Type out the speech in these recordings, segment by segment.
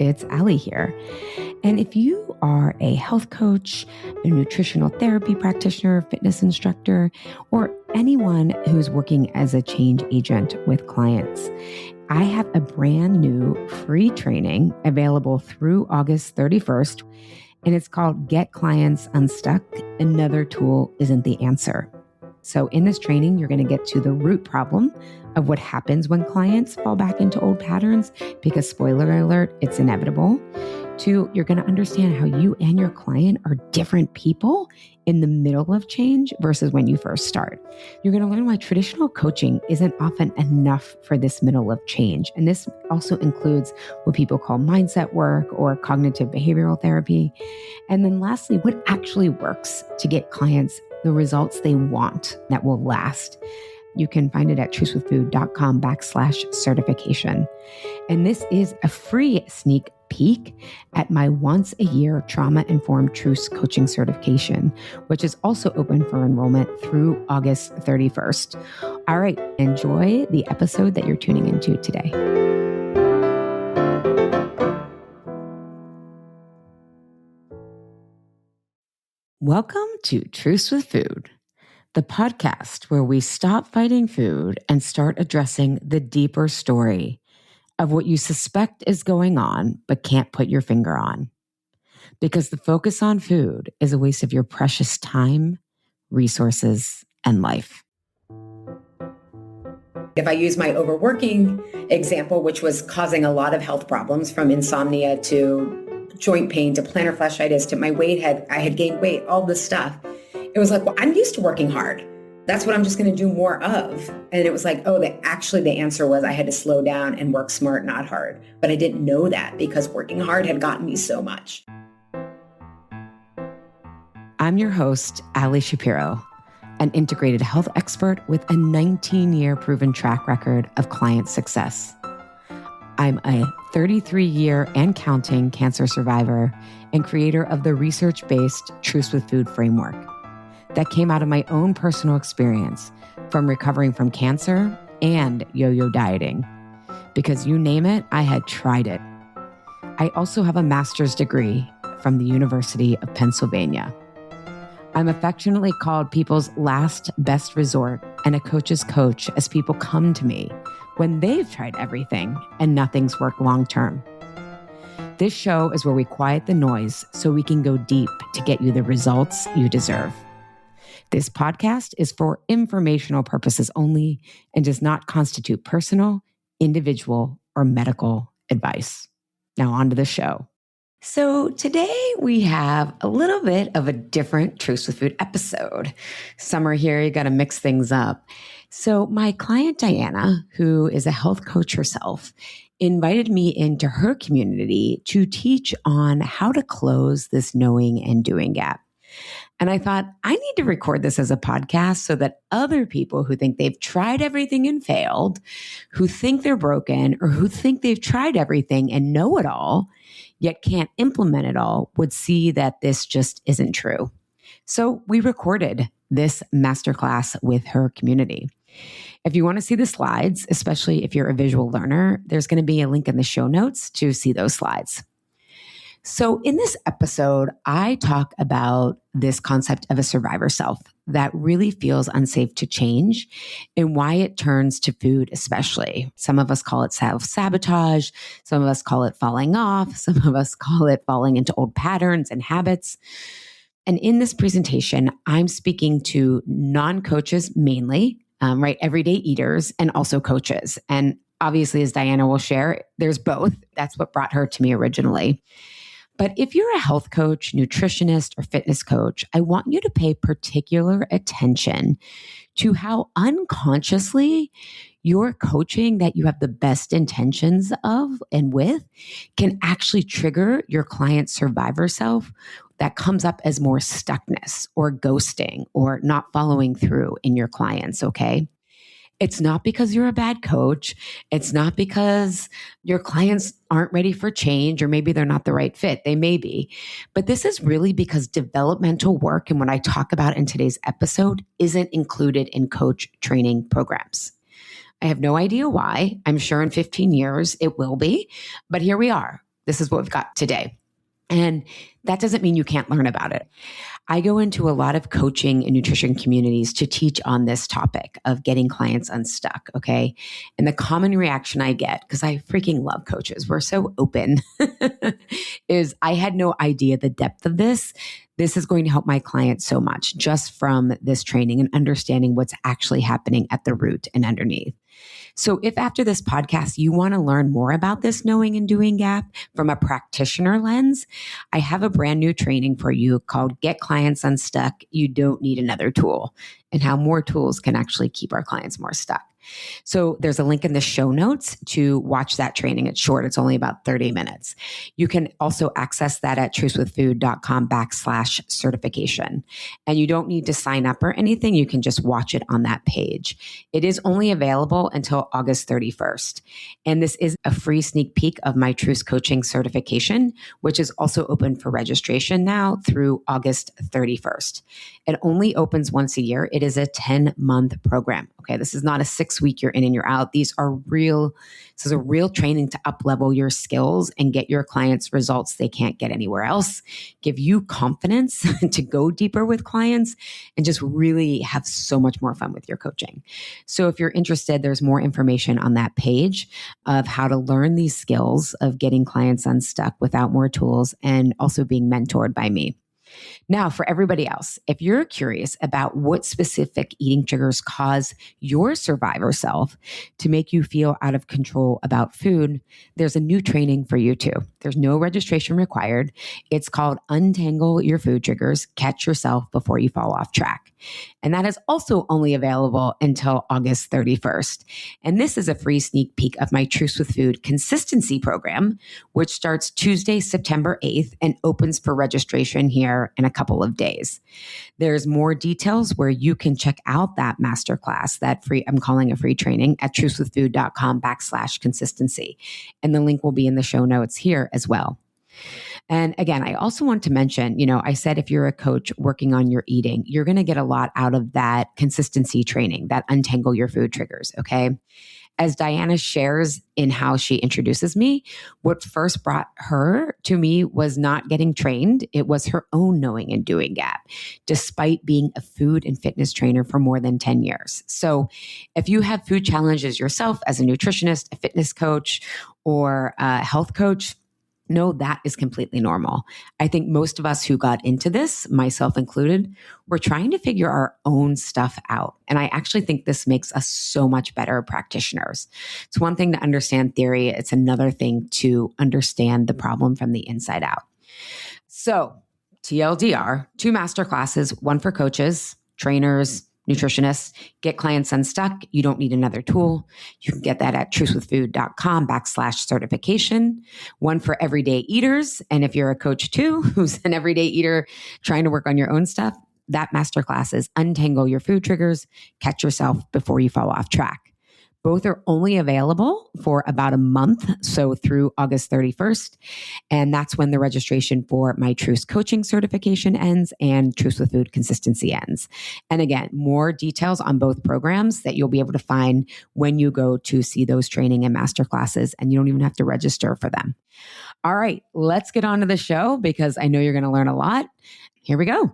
it's Allie here. And if you are a health coach, a nutritional therapy practitioner, fitness instructor, or anyone who's working as a change agent with clients, I have a brand new free training available through August 31st, and it's called Get Clients Unstuck. Another tool isn't the answer. So in this training, you're going to get to the root problem of what happens when clients fall back into old patterns, because spoiler alert, it's inevitable. 2, you're going to understand how you and your client are different people in the middle of change versus when you first start. You're going to learn why traditional coaching isn't often enough for this middle of change. And this also includes what people call mindset work or cognitive behavioral therapy. And then lastly, what actually works to get clients the results they want that will last. You can find it at trucewithfood.com/certification. And this is a free sneak peek at my once a year trauma-informed Truce coaching certification, which is also open for enrollment through August 31st. All right, enjoy the episode that you're tuning into today. Welcome to Truce with Food, the podcast where we stop fighting food and start addressing the deeper story of what you suspect is going on but can't put your finger on. Because the focus on food is a waste of your precious time, resources, and life. If I use my overworking example, which was causing a lot of health problems, from insomnia to joint pain to plantar fasciitis to my I had gained weight, all this stuff. It was like, well, I'm used to working hard. That's what I'm just going to do more of. And it was like, oh, the answer was I had to slow down and work smart, not hard. But I didn't know that because working hard had gotten me so much. I'm your host, Allie Shapiro, an integrated health expert with a 19-year proven track record of client success. I'm a 33-year and counting cancer survivor and creator of the research-based Truce with Food framework that came out of my own personal experience from recovering from cancer and yo-yo dieting. Because you name it, I had tried it. I also have a master's degree from the University of Pennsylvania. I'm affectionately called people's last best resort and a coach's coach, as people come to me when they've tried everything and nothing's worked long-term. This show is where we quiet the noise so we can go deep to get you the results you deserve. This podcast is for informational purposes only and does not constitute personal, individual, or medical advice. Now on to the show. So today we have a little bit of a different Truce with Food episode. Summer here, you got to mix things up. So my client, Diana, who is a health coach herself, invited me into her community to teach on how to close this knowing and doing gap. And I thought, I need to record this as a podcast so that other people who think they've tried everything and failed, who think they're broken, or who think they've tried everything and know it all, yet can't implement it all, would see that this just isn't true. So we recorded this masterclass with her community. If you want to see the slides, especially if you're a visual learner, there's going to be a link in the show notes to see those slides. So in this episode, I talk about this concept of a survivor self that really feels unsafe to change and why it turns to food especially. Some of us call it self-sabotage. Some of us call it falling off. Some of us call it falling into old patterns and habits. And in this presentation, I'm speaking to non-coaches mainly, everyday eaters, and also coaches. And obviously, as Diana will share, there's both. That's what brought her to me originally. But if you're a health coach, nutritionist, or fitness coach, I want you to pay particular attention to how unconsciously your coaching that you have the best intentions of and with can actually trigger your client's survivor self that comes up as more stuckness or ghosting or not following through in your clients, okay? It's not because you're a bad coach. It's not because your clients aren't ready for change or maybe they're not the right fit. They may be. But this is really because developmental work and what I talk about in today's episode isn't included in coach training programs. I have no idea why. I'm sure in 15 years it will be. But here we are. This is what we've got today. And that doesn't mean you can't learn about it. I go into a lot of coaching and nutrition communities to teach on this topic of getting clients unstuck. Okay. And the common reaction I get, because I freaking love coaches, we're so open, is I had no idea the depth of this. This is going to help my clients so much just from this training and understanding what's actually happening at the root and underneath. So if after this podcast, you want to learn more about this knowing and doing gap from a practitioner lens, I have a brand new training for you called Get Clients Unstuck. You Don't Need Another Tool, and how more tools can actually keep our clients more stuck. So there's a link in the show notes to watch that training. It's short. It's only about 30 minutes. You can also access that at trucewithfood.com/certification. And you don't need to sign up or anything. You can just watch it on that page. It is only available until August 31st. And this is a free sneak peek of my Truce coaching certification, which is also open for registration now through August 31st. It only opens once a year. It is a 10-month program. Okay. This is not a 6-week you're in and you're out. This is a real training to up-level your skills and get your clients results they can't get anywhere else, give you confidence to go deeper with clients, and just really have so much more fun with your coaching. So if you're interested, there's more information on that page of how to learn these skills of getting clients unstuck without more tools and also being mentored by me. Now, for everybody else, if you're curious about what specific eating triggers cause your survivor self to make you feel out of control about food, there's a new training for you too. There's no registration required. It's called Untangle Your Food Triggers, Catch Yourself Before You Fall Off Track. And that is also only available until August 31st. And this is a free sneak peek of my Truce with Food consistency program, which starts Tuesday, September 8th and opens for registration here in a couple of days. There's more details where you can check out that masterclass, that free, I'm calling a free training, at trucewithfood.com/consistency. And the link will be in the show notes here as well. And again, I also want to mention, I said if you're a coach working on your eating, you're going to get a lot out of that consistency training, that untangle your food triggers. Okay. As Diana shares in how she introduces me, what first brought her to me was not getting trained. It was her own knowing and doing gap, despite being a food and fitness trainer for more than 10 years. So if you have food challenges yourself as a nutritionist, a fitness coach, or a health coach, no, that is completely normal. I think most of us who got into this, myself included, we're trying to figure our own stuff out. And I actually think this makes us so much better practitioners. It's one thing to understand theory. It's another thing to understand the problem from the inside out. So TLDR, 2 masterclasses, one for coaches, trainers, nutritionists. Get clients unstuck. You don't need another tool. You can get that at trucewithfood.com/certification. One for everyday eaters. And if you're a coach too, who's an everyday eater trying to work on your own stuff, that masterclass is Untangle Your Food Triggers, Catch Yourself Before You Fall Off Track. Both are only available for about a month, so through August 31st. And that's when the registration for my Truce coaching certification ends and Truce with Food consistency ends. And again, more details on both programs that you'll be able to find when you go to see those training and masterclasses, and you don't even have to register for them. All right, let's get on to the show because I know you're going to learn a lot. Here we go.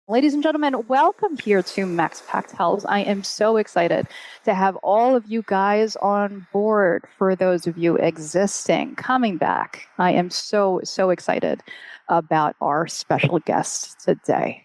Ladies and gentlemen, welcome here to Max Packed Health. I am so excited to have all of you guys on board. For those of you existing, coming back, I am so excited about our special guest today.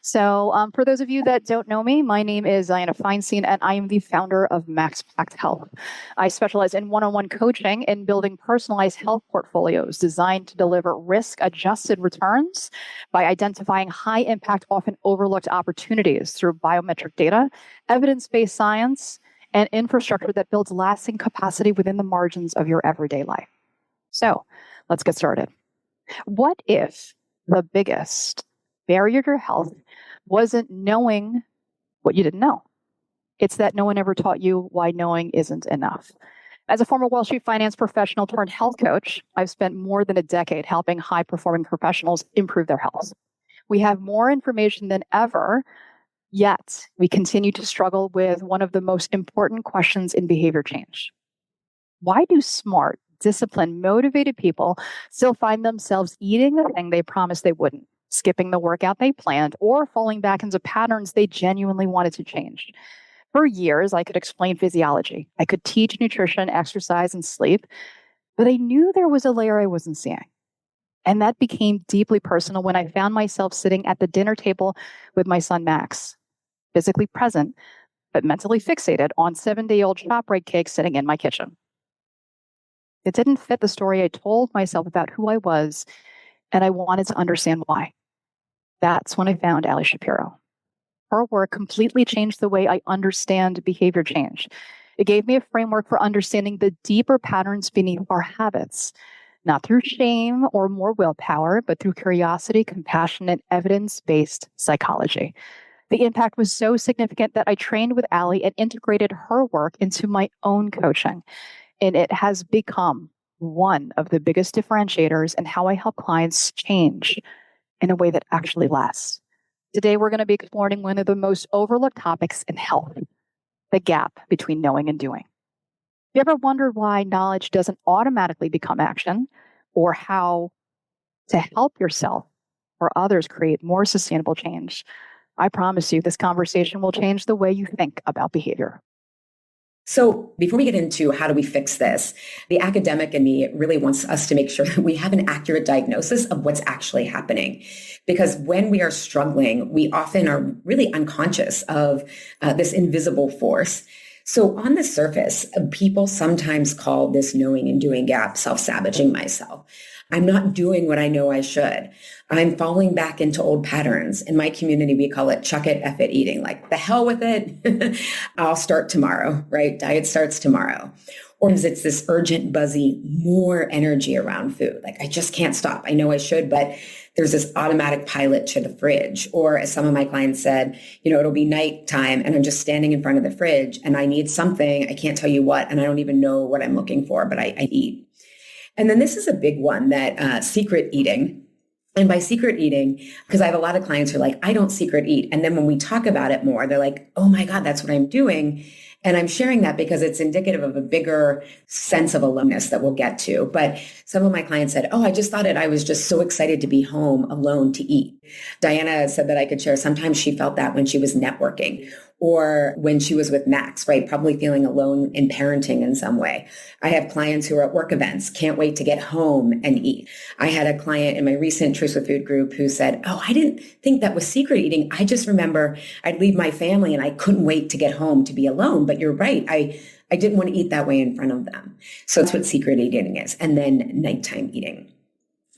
So for those of you that don't know me, my name is Diana Feinstein, and I am the founder of Max Packed Health. I specialize in one-on-one coaching and building personalized health portfolios designed to deliver risk-adjusted returns by identifying high-impact, often overlooked opportunities through biometric data, evidence-based science, and infrastructure that builds lasting capacity within the margins of your everyday life. So let's get started. What if the biggest barrier to health wasn't knowing what you didn't know? It's that no one ever taught you why knowing isn't enough. As a former Wall Street finance professional turned health coach, I've spent more than a decade helping high-performing professionals improve their health. We have more information than ever, yet we continue to struggle with one of the most important questions in behavior change. Why do smart, disciplined, motivated people still find themselves eating the thing they promised they wouldn't, skipping the workout they planned, or falling back into patterns they genuinely wanted to change. For years, I could explain physiology. I could teach nutrition, exercise, and sleep, but I knew there was a layer I wasn't seeing. And that became deeply personal when I found myself sitting at the dinner table with my son, Max, physically present, but mentally fixated on 7-day-old ShopRite cake sitting in my kitchen. It didn't fit the story I told myself about who I was, and I wanted to understand why. That's when I found Ali Shapiro. Her work completely changed the way I understand behavior change. It gave me a framework for understanding the deeper patterns beneath our habits, not through shame or more willpower, but through curiosity, compassion, and evidence-based psychology. The impact was so significant that I trained with Ali and integrated her work into my own coaching. And it has become one of the biggest differentiators in how I help clients change in a way that actually lasts. Today, we're going to be exploring one of the most overlooked topics in health, the gap between knowing and doing. You ever wondered why knowledge doesn't automatically become action, or how to help yourself or others create more sustainable change? I promise you, this conversation will change the way you think about behavior. So before we get into how do we fix this, the academic in me really wants us to make sure that we have an accurate diagnosis of what's actually happening. Because when we are struggling, we often are really unconscious of this invisible force. So on the surface, people sometimes call this knowing and doing gap self-sabotaging myself. I'm not doing what I know I should. I'm falling back into old patterns. In my community, we call it chuck it, F it eating, like the hell with it. I'll start tomorrow, right? Diet starts tomorrow. Or it's this urgent, buzzy, more energy around food. Like I just can't stop. I know I should, but there's this automatic pilot to the fridge. Or as some of my clients said, it'll be nighttime and I'm just standing in front of the fridge and I need something. I can't tell you what, and I don't even know what I'm looking for, but I eat. And then this is a big one that secret eating. And by secret eating, because I have a lot of clients who are like, I don't secret eat. And then when we talk about it more, they're like, oh my God, that's what I'm doing. And I'm sharing that because it's indicative of a bigger sense of aloneness that we'll get to. But some of my clients said, oh, I just thought I was just so excited to be home alone to eat. Diana said that I could share. Sometimes she felt that when she was networking or when she was with Max, right? Probably feeling alone in parenting in some way. I have clients who are at work events, can't wait to get home and eat. I had a client in my recent Truce with Food group who said, oh, I didn't think that was secret eating. I just remember I'd leave my family and I couldn't wait to get home to be alone. But you're right. I didn't want to eat that way in front of them. So that's what secret eating is. And then nighttime eating.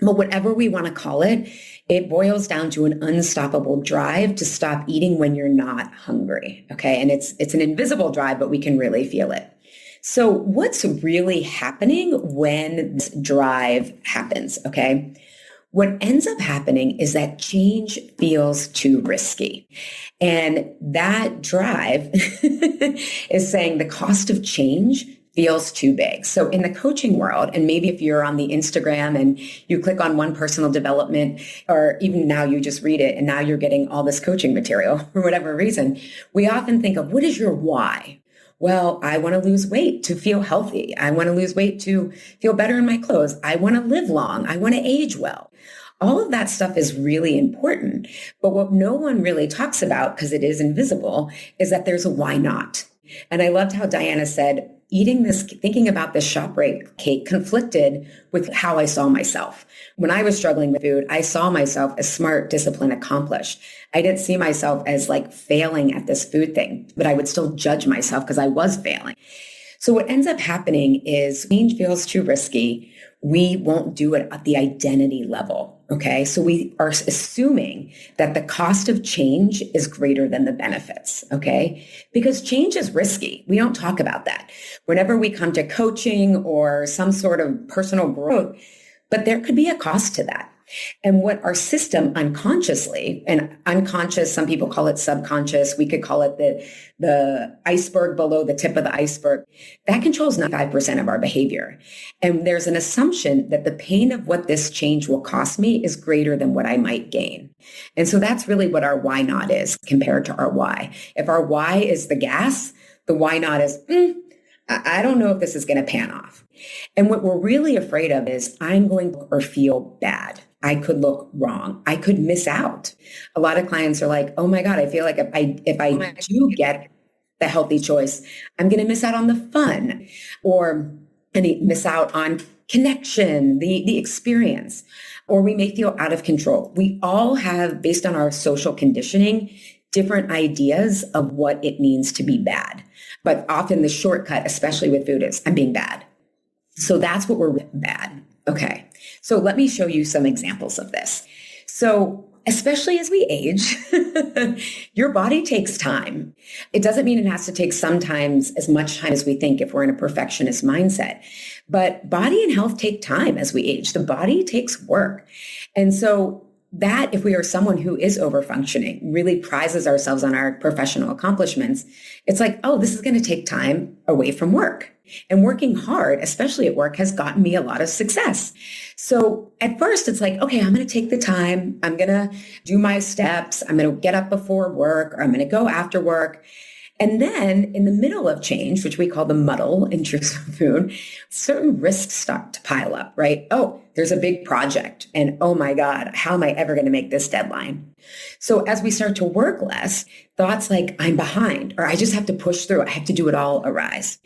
But whatever we want to call it, it boils down to an unstoppable drive to stop eating when you're not hungry. Okay. And it's an invisible drive, but we can really feel it. So what's really happening when this drive happens? Okay. What ends up happening is that change feels too risky. And that drive is saying the cost of change feels too big. So in the coaching world, and maybe if you're on the Instagram and you click on one personal development, or even now you just read it and now you're getting all this coaching material for whatever reason, we often think of what is your why? Well, I want to lose weight to feel healthy. I want to lose weight to feel better in my clothes. I want to live long. I want to age well. All of that stuff is really important. But what no one really talks about, because it is invisible, is that there's a why not. And I loved how Diana said, thinking about this ShopRite cake conflicted with how I saw myself. When I was struggling with food, I saw myself as smart, disciplined, accomplished. I didn't see myself as like failing at this food thing, but I would still judge myself because I was failing. So what ends up happening is change feels too risky. We won't do it at the identity level. Okay. So we are assuming that the cost of change is greater than the benefits. Okay. Because change is risky. We don't talk about that. Whenever we come to coaching or some sort of personal growth, but there could be a cost to that. And what our system unconsciously, and unconscious, some people call it subconscious, we could call it the iceberg below the tip of the iceberg, that controls 95% of our behavior. And there's an assumption that the pain of what this change will cost me is greater than what I might gain. And so that's really what our why not is compared to our why. If our why is the gas, the why not is, I don't know if this is going to pan off. And what we're really afraid of is I'm going to or feel bad. I could look wrong. I could miss out. A lot of clients are like, oh my God, I feel like if I do get the healthy choice, I'm going to miss out on the fun or miss out on connection, the experience, or we may feel out of control. We all have, based on our social conditioning, different ideas of what it means to be bad. But often the shortcut, especially with food, is I'm being bad. So that's what we're bad. Okay. So let me show you some examples of this. So especially as we age, your body takes time. It doesn't mean it has to take sometimes as much time as we think if we're in a perfectionist mindset. But body and health take time as we age. The body takes work. And so that if we are someone who is overfunctioning, really prizes ourselves on our professional accomplishments, it's like, oh, this is going to take time away from work. And working hard, especially at work, has gotten me a lot of success. So at first it's like, okay, I'm going to take the time. I'm going to do my steps. I'm going to get up before work, or I'm going to go after work. And then in the middle of change, which we call the muddle in Truce food, certain risks start to pile up, right? Oh, there's a big project. And oh my God, how am I ever going to make this deadline? So as we start to work less, thoughts like I'm behind, or I just have to push through, I have to do it all arise.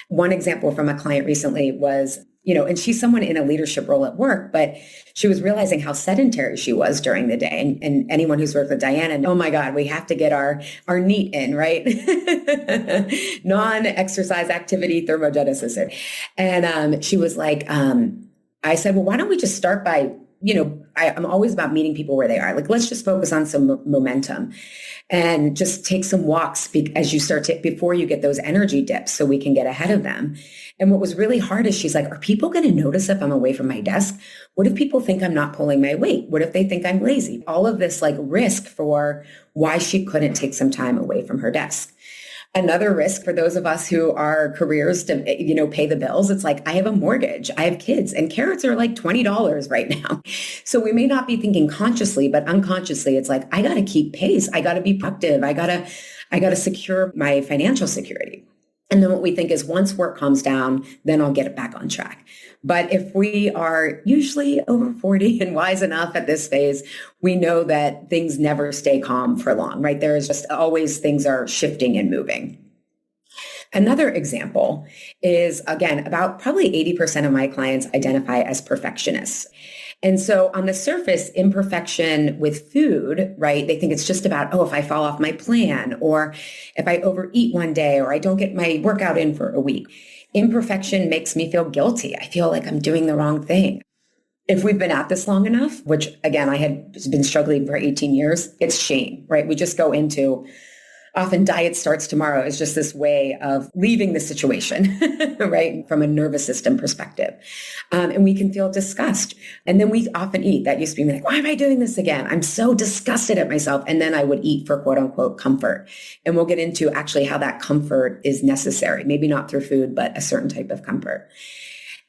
One example from a client recently was, and she's someone in a leadership role at work, but she was realizing how sedentary she was during the day. And anyone who's worked with Diana, oh my God, we have to get our NEAT in, right? Non-exercise activity thermogenesis. And she was like, I said, well, why don't we just start by, I'm always about meeting people where they are. Like, let's just focus on some momentum and just take some walks as you start to, before you get those energy dips so we can get ahead of them. And what was really hard is she's like, are people going to notice if I'm away from my desk? What if people think I'm not pulling my weight? What if they think I'm lazy? All of this like risk for why she couldn't take some time away from her desk. Another risk for those of us who are careers to, pay the bills. It's like, I have a mortgage, I have kids, and carrots are like $20 right now. So we may not be thinking consciously, but unconsciously, it's like, I got to keep pace. I got to be productive. I got to secure my financial security. And then what we think is once work calms down, then I'll get it back on track. But if we are usually over 40 and wise enough at this phase, we know that things never stay calm for long, right? There is just always things are shifting and moving. Another example is, again, about probably 80% of my clients identify as perfectionists. And so on the surface, imperfection with food, right? They think it's just about, oh, if I fall off my plan, or if I overeat one day, or I don't get my workout in for a week. Imperfection makes me feel guilty. I feel like I'm doing the wrong thing. If we've been at this long enough, which again, I had been struggling for 18 years, it's shame, right? We just go into often diet starts tomorrow is just this way of leaving the situation, right? From a nervous system perspective. And we can feel disgust. And then we often eat. That used to be like, why am I doing this again? I'm so disgusted at myself. And then I would eat for quote unquote comfort. And we'll get into actually how that comfort is necessary, maybe not through food, but a certain type of comfort.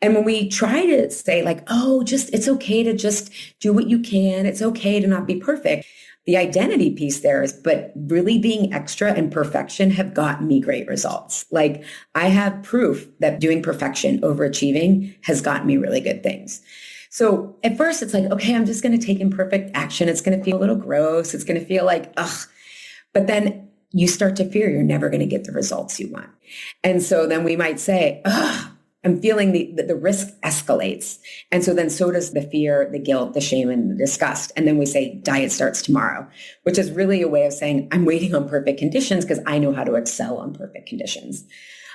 And when we try to say like, oh, it's okay to just do what you can. It's okay to not be perfect. The identity piece there is, but really being extra and perfection have gotten me great results. Like I have proof that doing perfection, overachieving has gotten me really good things. So at first it's like, okay, I'm just going to take imperfect action. It's going to feel a little gross. It's going to feel like, ugh. But then you start to fear you're never going to get the results you want. And so then we might say, ugh, I'm feeling the risk escalates. And so does the fear, the guilt, the shame, and the disgust. And then we say diet starts tomorrow, which is really a way of saying I'm waiting on perfect conditions because I know how to excel on perfect conditions.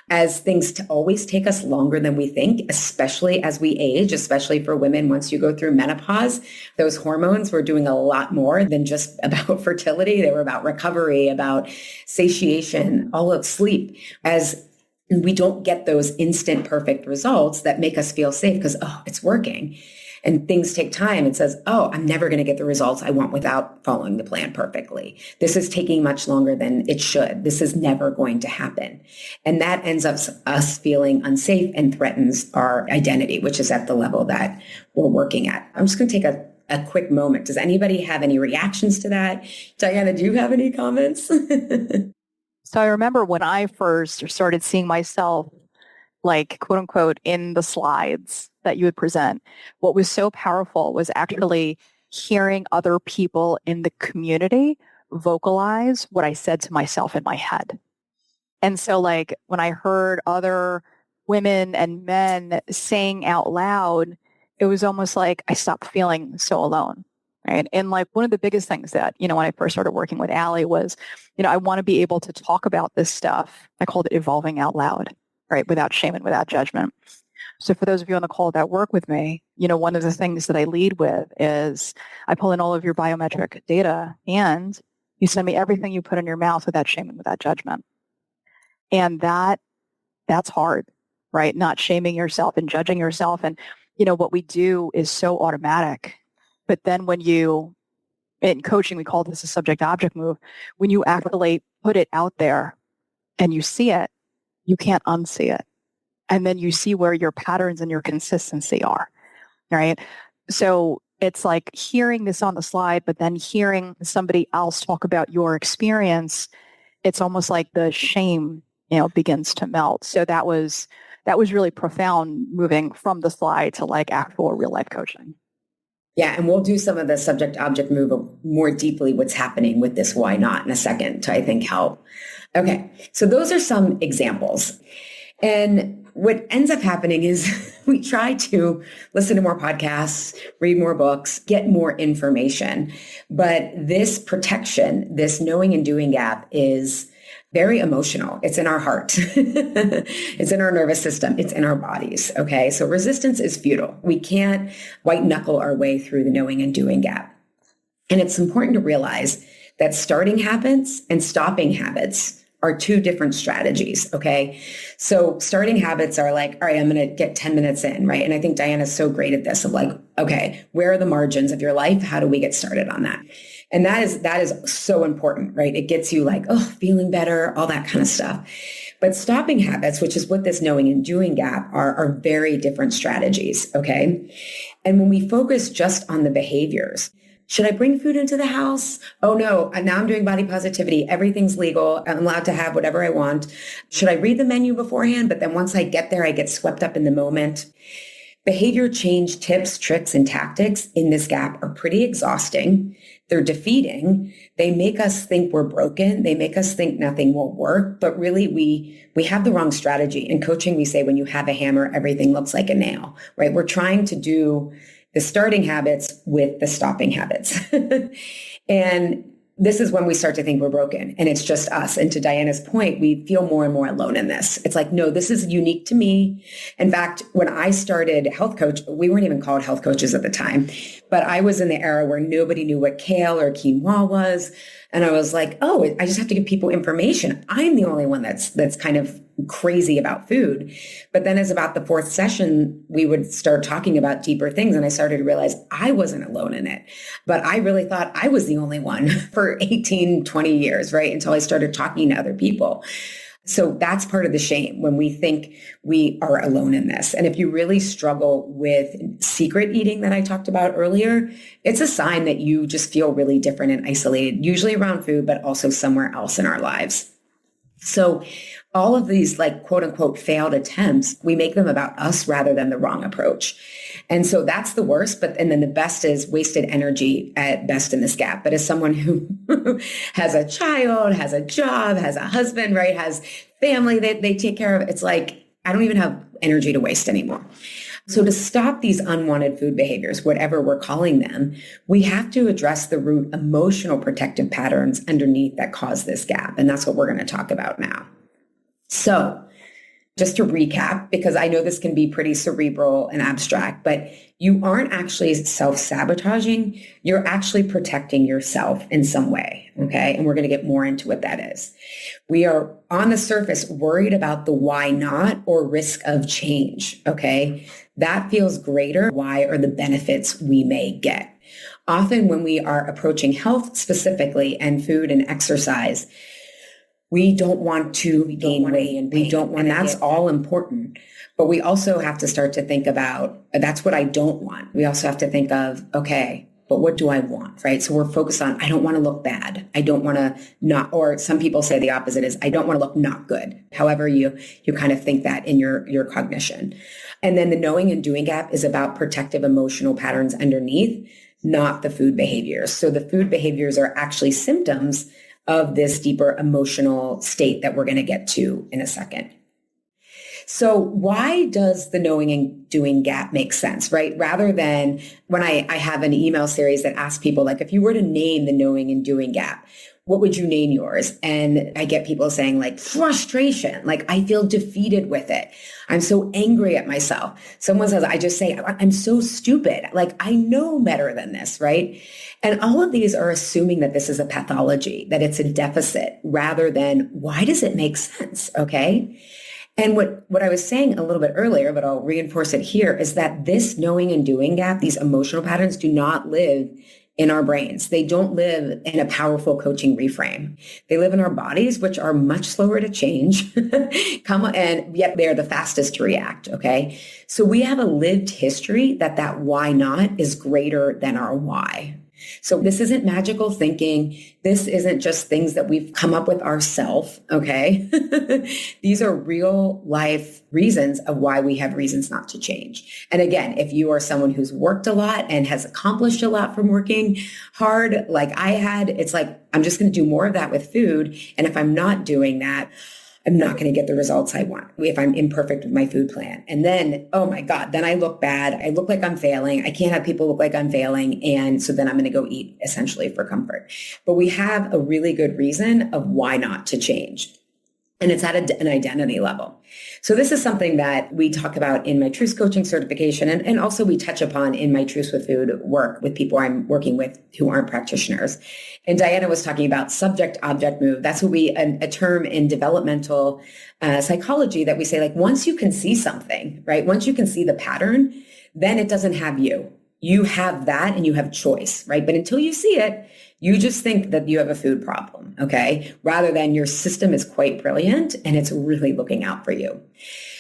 As things always take us longer than we think, especially as we age, especially for women, once you go through menopause, those hormones were doing a lot more than just about fertility. They were about recovery, about satiation, all of sleep. As we don't get those instant perfect results that make us feel safe because, oh, it's working. And things take time. It says, oh, I'm never going to get the results I want without following the plan perfectly. This is taking much longer than it should. This is never going to happen. And that ends up us feeling unsafe and threatens our identity, which is at the level that we're working at. I'm just going to take a quick moment. Does anybody have any reactions to that? Diana, do you have any comments? So I remember when I first started seeing myself like quote unquote in the slides that you would present, what was so powerful was actually hearing other people in the community vocalize what I said to myself in my head. And so like when I heard other women and men saying out loud, it was almost like I stopped feeling so alone. Right. And like one of the biggest things that, when I first started working with Allie was, I want to be able to talk about this stuff. I called it evolving out loud, right? Without shame and without judgment. So for those of you on the call that work with me, one of the things that I lead with is I pull in all of your biometric data and you send me everything you put in your mouth without shame and without judgment. And that's hard, right? Not shaming yourself and judging yourself. And, what we do is so automatic. But then in coaching, we call this a subject object move. When you actually put it out there and you see it, you can't unsee it. And then you see where your patterns and your consistency are, right? So it's like hearing this on the slide, but then hearing somebody else talk about your experience, it's almost like the shame, begins to melt. So that was really profound, moving from the slide to like actual real life coaching. Yeah, and we'll do some of the subject object move more deeply what's happening with this why not in a second to, I think, help. Okay, so those are some examples. And what ends up happening is we try to listen to more podcasts, read more books, get more information. But this protection, this knowing and doing gap is very emotional. It's in our heart. It's in our nervous system. It's in our bodies. Okay. So resistance is futile. We can't white knuckle our way through the knowing and doing gap. And it's important to realize that starting habits and stopping habits are two different strategies. Okay. So starting habits are like, all right, I'm going to get 10 minutes in. Right. And I think Diana's so great at this of like, okay, where are the margins of your life? How do we get started on that? And that is so important, right? It gets you like, oh, feeling better, all that kind of stuff. But stopping habits, which is what this knowing and doing gap are very different strategies. Okay. And when we focus just on the behaviors, should I bring food into the house? Oh no, now I'm doing body positivity. Everything's legal. I'm allowed to have whatever I want. Should I read the menu beforehand? But then once I get there, I get swept up in the moment. Behavior change tips, tricks, and tactics in this gap are pretty exhausting. They're defeating. They make us think we're broken. They make us think nothing will work. But really, we have the wrong strategy. In coaching, we say when you have a hammer, everything looks like a nail, right? We're trying to do the starting habits with the stopping habits. And this is when we start to think we're broken and it's just us. And to Diana's point, we feel more and more alone in this. It's like, no, this is unique to me. In fact, when I started health coach, we weren't even called health coaches at the time, but I was in the era where nobody knew what kale or quinoa was. And I was like, oh, I just have to give people information. I'm the only one that's kind of crazy about food. But then as about the fourth session, we would start talking about deeper things. And I started to realize I wasn't alone in it, but I really thought I was the only one for 18, 20 years, right? Until I started talking to other people. So that's part of the shame when we think we are alone in this. And if you really struggle with secret eating that I talked about earlier, it's a sign that you just feel really different and isolated, usually around food, but also somewhere else in our lives. So all of these like quote unquote failed attempts, we make them about us rather than the wrong approach. And so that's the worst. And then the best is wasted energy at best in this gap. But as someone who has a child, has a job, has a husband, right, has family that they take care of, it's like, I don't even have energy to waste anymore. So to stop these unwanted food behaviors, whatever we're calling them, we have to address the root emotional protective patterns underneath that cause this gap. And that's what we're going to talk about now. So just to recap, because I know this can be pretty cerebral and abstract, but you aren't actually self-sabotaging. You're actually protecting yourself in some way. Okay. And we're going to get more into what that is. We are on the surface worried about the why not or risk of change. Okay. That feels greater. Why are the benefits we may get? Often when we are approaching health specifically and food and exercise, we don't want to gain weight and we don't want, and that's all important. But we also have to start to think about, that's what I don't want. We also have to think of, okay, but what do I want, right? So we're focused on, I don't want to look bad. I don't want to not, or some people say the opposite is, I don't want to look not good. However, you kind of think that in your cognition. And then the knowing and doing gap is about protective emotional patterns underneath, not the food behaviors. So the food behaviors are actually symptoms of this deeper emotional state that we're going to get to in a second. So why does the knowing and doing gap make sense, right? Rather than when I have an email series that asks people, like, if you were to name the knowing and doing gap, what would you name yours? And I get people saying like frustration, like I feel defeated with it. I'm so angry at myself. Someone says, I just say, I'm so stupid. Like I know better than this, right? And all of these are assuming that this is a pathology, that it's a deficit rather than why does it make sense? Okay. And what I was saying a little bit earlier, but I'll reinforce it here, is that this knowing and doing gap, these emotional patterns do not live in our brains. They don't live in a powerful coaching reframe. They live in our bodies, which are much slower to change, and yet they're the fastest to react, okay? So we have a lived history that why not is greater than our why. So this isn't magical thinking. This isn't just things that we've come up with ourselves, okay? These are real life reasons of why we have reasons not to change. And again, if you are someone who's worked a lot and has accomplished a lot from working hard, like I had, it's like, I'm just going to do more of that with food. And if I'm not doing that, I'm not going to get the results I want if I'm imperfect with my food plan. And then, oh my God, then I look bad. I look like I'm failing. I can't have people look like I'm failing. And so then I'm going to go eat essentially for comfort. But we have a really good reason of why not to change. And it's at an identity level. So this is something that we talk about in my Truce coaching certification. And also we touch upon in my Truce with Food work with people I'm working with who aren't practitioners. And Diana was talking about subject-object move. That's what a term in developmental psychology that we say, like, once you can see something, right? Once you can see the pattern, then it doesn't have you. You have that and you have choice, right? But until you see it, you just think that you have a food problem, okay? Rather than your system is quite brilliant and it's really looking out for you.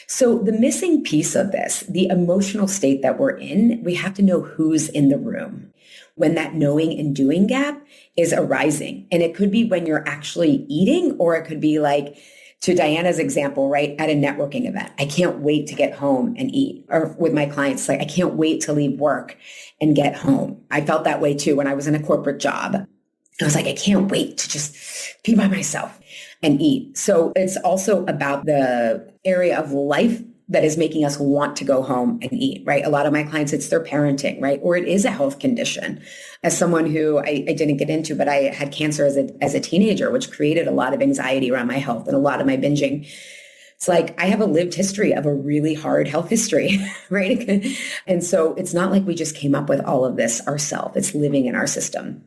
So the missing piece of this, the emotional state that we're in, we have to know who's in the room when that knowing and doing gap is arising. And it could be when you're actually eating, or it could be like, to Diana's example, right, at a networking event. I can't wait to get home and eat. Or with my clients, like, I can't wait to leave work and get home. I felt that way too when I was in a corporate job. I was like, I can't wait to just be by myself and eat. So it's also about the area of life that is making us want to go home and eat, right? A lot of my clients, it's their parenting, right? Or it is a health condition. As someone who I didn't get into, but I had cancer as a teenager, which created a lot of anxiety around my health and a lot of my binging. It's like, I have a lived history of a really hard health history, right? And so it's not like we just came up with all of this ourselves. It's living in our system.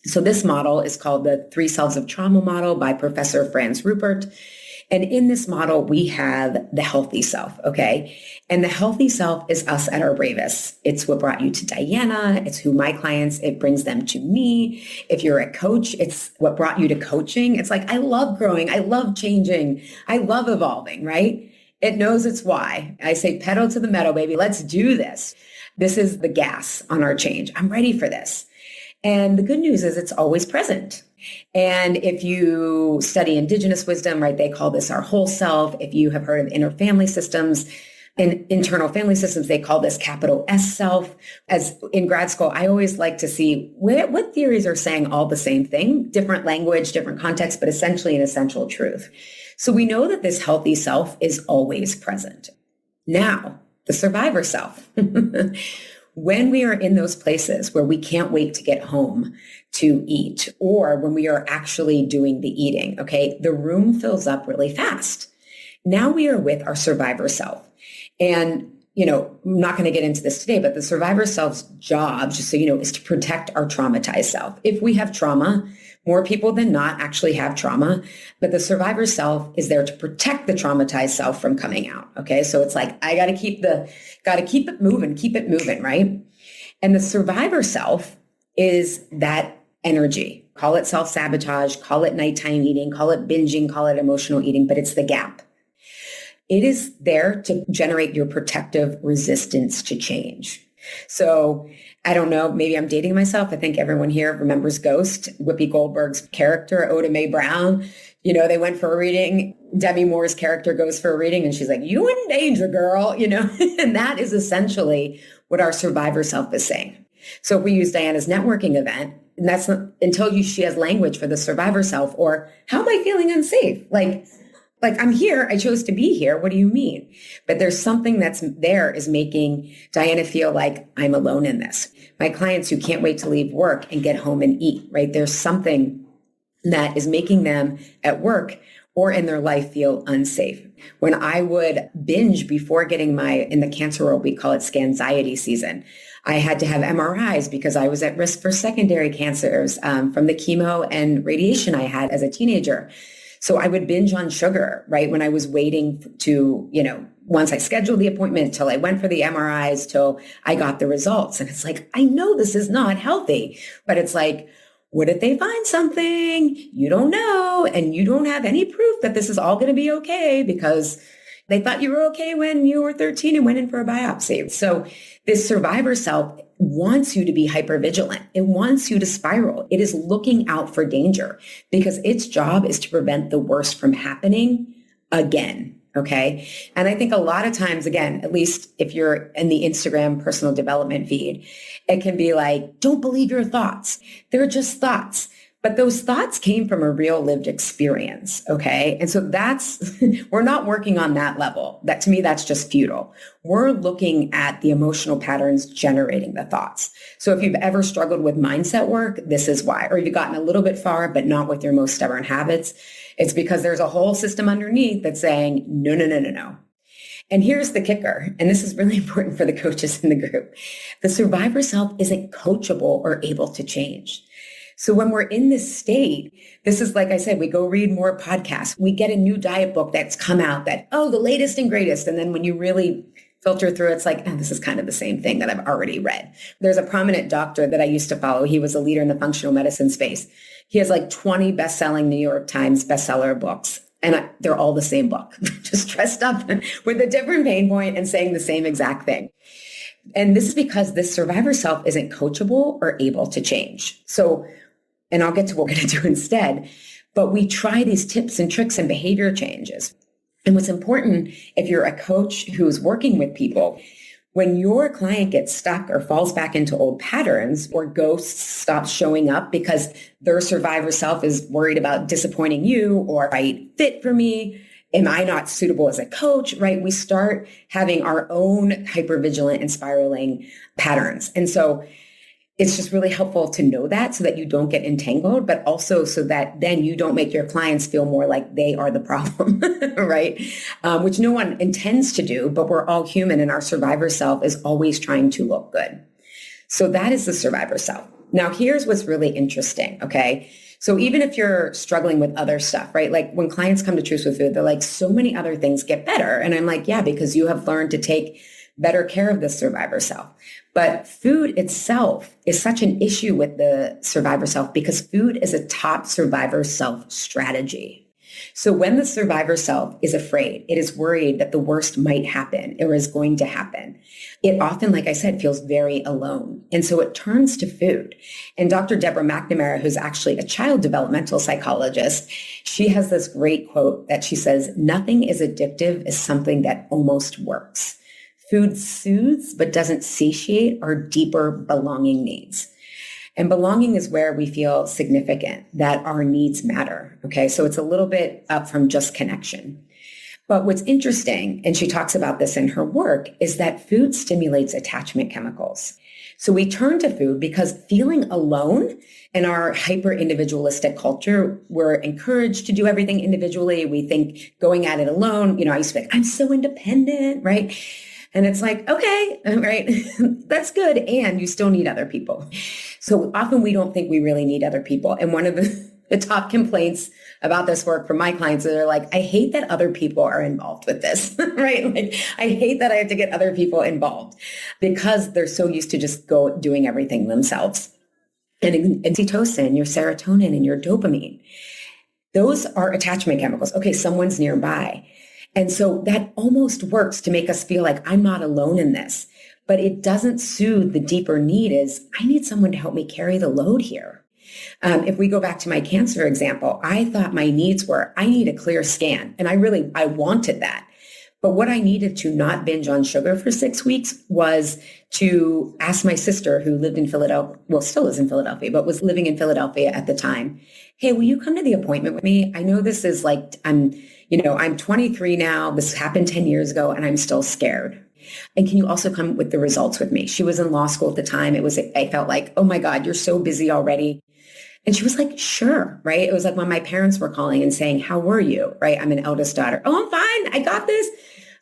So this model is called the 3 Selves of Trauma model by Professor Franz Rupert. And in this model, we have the healthy self, okay? And the healthy self is us at our bravest. It's what brought you to Diana. It's who my clients, it brings them to me. If you're a coach, it's what brought you to coaching. It's like, I love growing. I love changing. I love evolving, right? It knows its why. I say, pedal to the metal, baby. Let's do this. This is the gas on our change. I'm ready for this. And the good news is it's always present. And if you study indigenous wisdom, right, they call this our whole self. If you have heard of inner family systems and internal family systems, they call this capital S self. As in grad school, I always like to see what theories are saying all the same thing, different language, different context, but essentially an essential truth. So we know that this healthy self is always present. Now, the survivor self. When we are in those places where we can't wait to get home to eat, or when we are actually doing the eating, okay, the room fills up really fast. Now we are with our survivor self. And, I'm not going to get into this today, but the survivor self's job, just so you know, is to protect our traumatized self. If we have trauma, more people than not actually have trauma, but the survivor self is there to protect the traumatized self from coming out. Okay. So it's like, I got to keep it moving, right? And the survivor self is that energy. Call it self-sabotage, call it nighttime eating, call it binging, call it emotional eating, but it's the gap. It is there to generate your protective resistance to change. So I don't know, maybe I'm dating myself. I think everyone here remembers Ghost, Whoopi Goldberg's character, Oda Mae Brown. They went for a reading. Demi Moore's character goes for a reading and she's like, you in danger, girl, and that is essentially what our survivor self is saying. So if we use Diana's networking event, and that's not until she has language for the survivor self, or how am I feeling unsafe? Like I'm here, I chose to be here. What do you mean? But there's something that's there is making Diana feel like I'm alone in this. My clients who can't wait to leave work and get home and eat, right? There's something that is making them at work or in their life feel unsafe. When I would binge before getting in the cancer world, we call it scanxiety season. I had to have MRIs because I was at risk for secondary cancers from the chemo and radiation I had as a teenager. So I would binge on sugar, right? When I was waiting to, once I scheduled the appointment till I went for the MRIs, till I got the results. And it's like, I know this is not healthy, but it's like, what if they find something? You don't know. And you don't have any proof that this is all going to be okay because they thought you were okay when you were 13 and went in for a biopsy. So this survivor self wants you to be hypervigilant. It wants you to spiral. It is looking out for danger because its job is to prevent the worst from happening again. Okay. And I think a lot of times, again, at least if you're in the Instagram personal development feed, it can be like, don't believe your thoughts. They're just thoughts. But those thoughts came from a real lived experience. Okay. And so we're not working on that level. That to me, that's just futile. We're looking at the emotional patterns generating the thoughts. So if you've ever struggled with mindset work, this is why, or you've gotten a little bit far, but not with your most stubborn habits. It's because there's a whole system underneath that's saying, no, no, no, no, no. And here's the kicker, and this is really important for the coaches in the group. The survivor self isn't coachable or able to change. So when we're in this state, this is like I said, we go read more podcasts. We get a new diet book that's come out that, the latest and greatest. And then when you really filter through, it's like, this is kind of the same thing that I've already read. There's a prominent doctor that I used to follow. He was a leader in the functional medicine space. He has like 20 best-selling New York Times bestseller books. And they're all the same book, just dressed up with a different pain point and saying the same exact thing. And this is because this survivor self isn't coachable or able to change. So, and I'll get to what we're going to do instead, but we try these tips and tricks and behavior changes. And what's important, if you're a coach who's working with people, when your client gets stuck or falls back into old patterns or ghosts stop showing up because their survivor self is worried about disappointing you or right fit for me, am I not suitable as a coach, right? We start having our own hypervigilant and spiraling patterns. And so it's just really helpful to know that so that you don't get entangled, but also so that then you don't make your clients feel more like they are the problem, right? Which no one intends to do, but we're all human and our survivor self is always trying to look good. So that is the survivor self. Now, here's what's really interesting, okay? So even if you're struggling with other stuff, right? Like when clients come to Truce with Food, they're like, so many other things get better. And I'm like, yeah, because you have learned to take better care of the survivor self. But food itself is such an issue with the survivor self because food is a top survivor self strategy. So when the survivor self is afraid, it is worried that the worst might happen or is going to happen. It often, like I said, feels very alone. And so it turns to food. And Dr. Deborah McNamara, who's actually a child developmental psychologist, she has this great quote that she says, nothing is addictive as something that almost works. Food soothes, but doesn't satiate our deeper belonging needs. And belonging is where we feel significant, that our needs matter. Okay, so it's a little bit up from just connection. But what's interesting, and she talks about this in her work, is that food stimulates attachment chemicals. So we turn to food because feeling alone in our hyper individualistic culture, we're encouraged to do everything individually. We think going at it alone, I used to think, I'm so independent, right? And it's like, okay, right, that's good. And you still need other people. So often we don't think we really need other people. And one of the top complaints about this work from my clients is they're like, I hate that other people are involved with this, right? Like, I hate that I have to get other people involved because they're so used to just doing everything themselves. And oxytocin, your serotonin and your dopamine, those are attachment chemicals. Okay, someone's nearby. And so that almost works to make us feel like I'm not alone in this. but it doesn't soothe the deeper need is I need someone to help me carry the load here. If we go back to my cancer example, I thought my needs were, I need a clear scan. And I wanted that. But what I needed to not binge on sugar for 6 weeks was to ask my sister who lived in Philadelphia, well, still is in Philadelphia, but was living in Philadelphia at the time. Hey, will you come to the appointment with me? I know this is like, I'm 23 now. This happened 10 years ago and I'm still scared. And can you also come with the results with me? She was in law school at the time. I felt like, oh my God, you're so busy already. And she was like, sure, right? It was like when my parents were calling and saying, how were you, right? I'm an eldest daughter. Oh, I'm fine. I got this.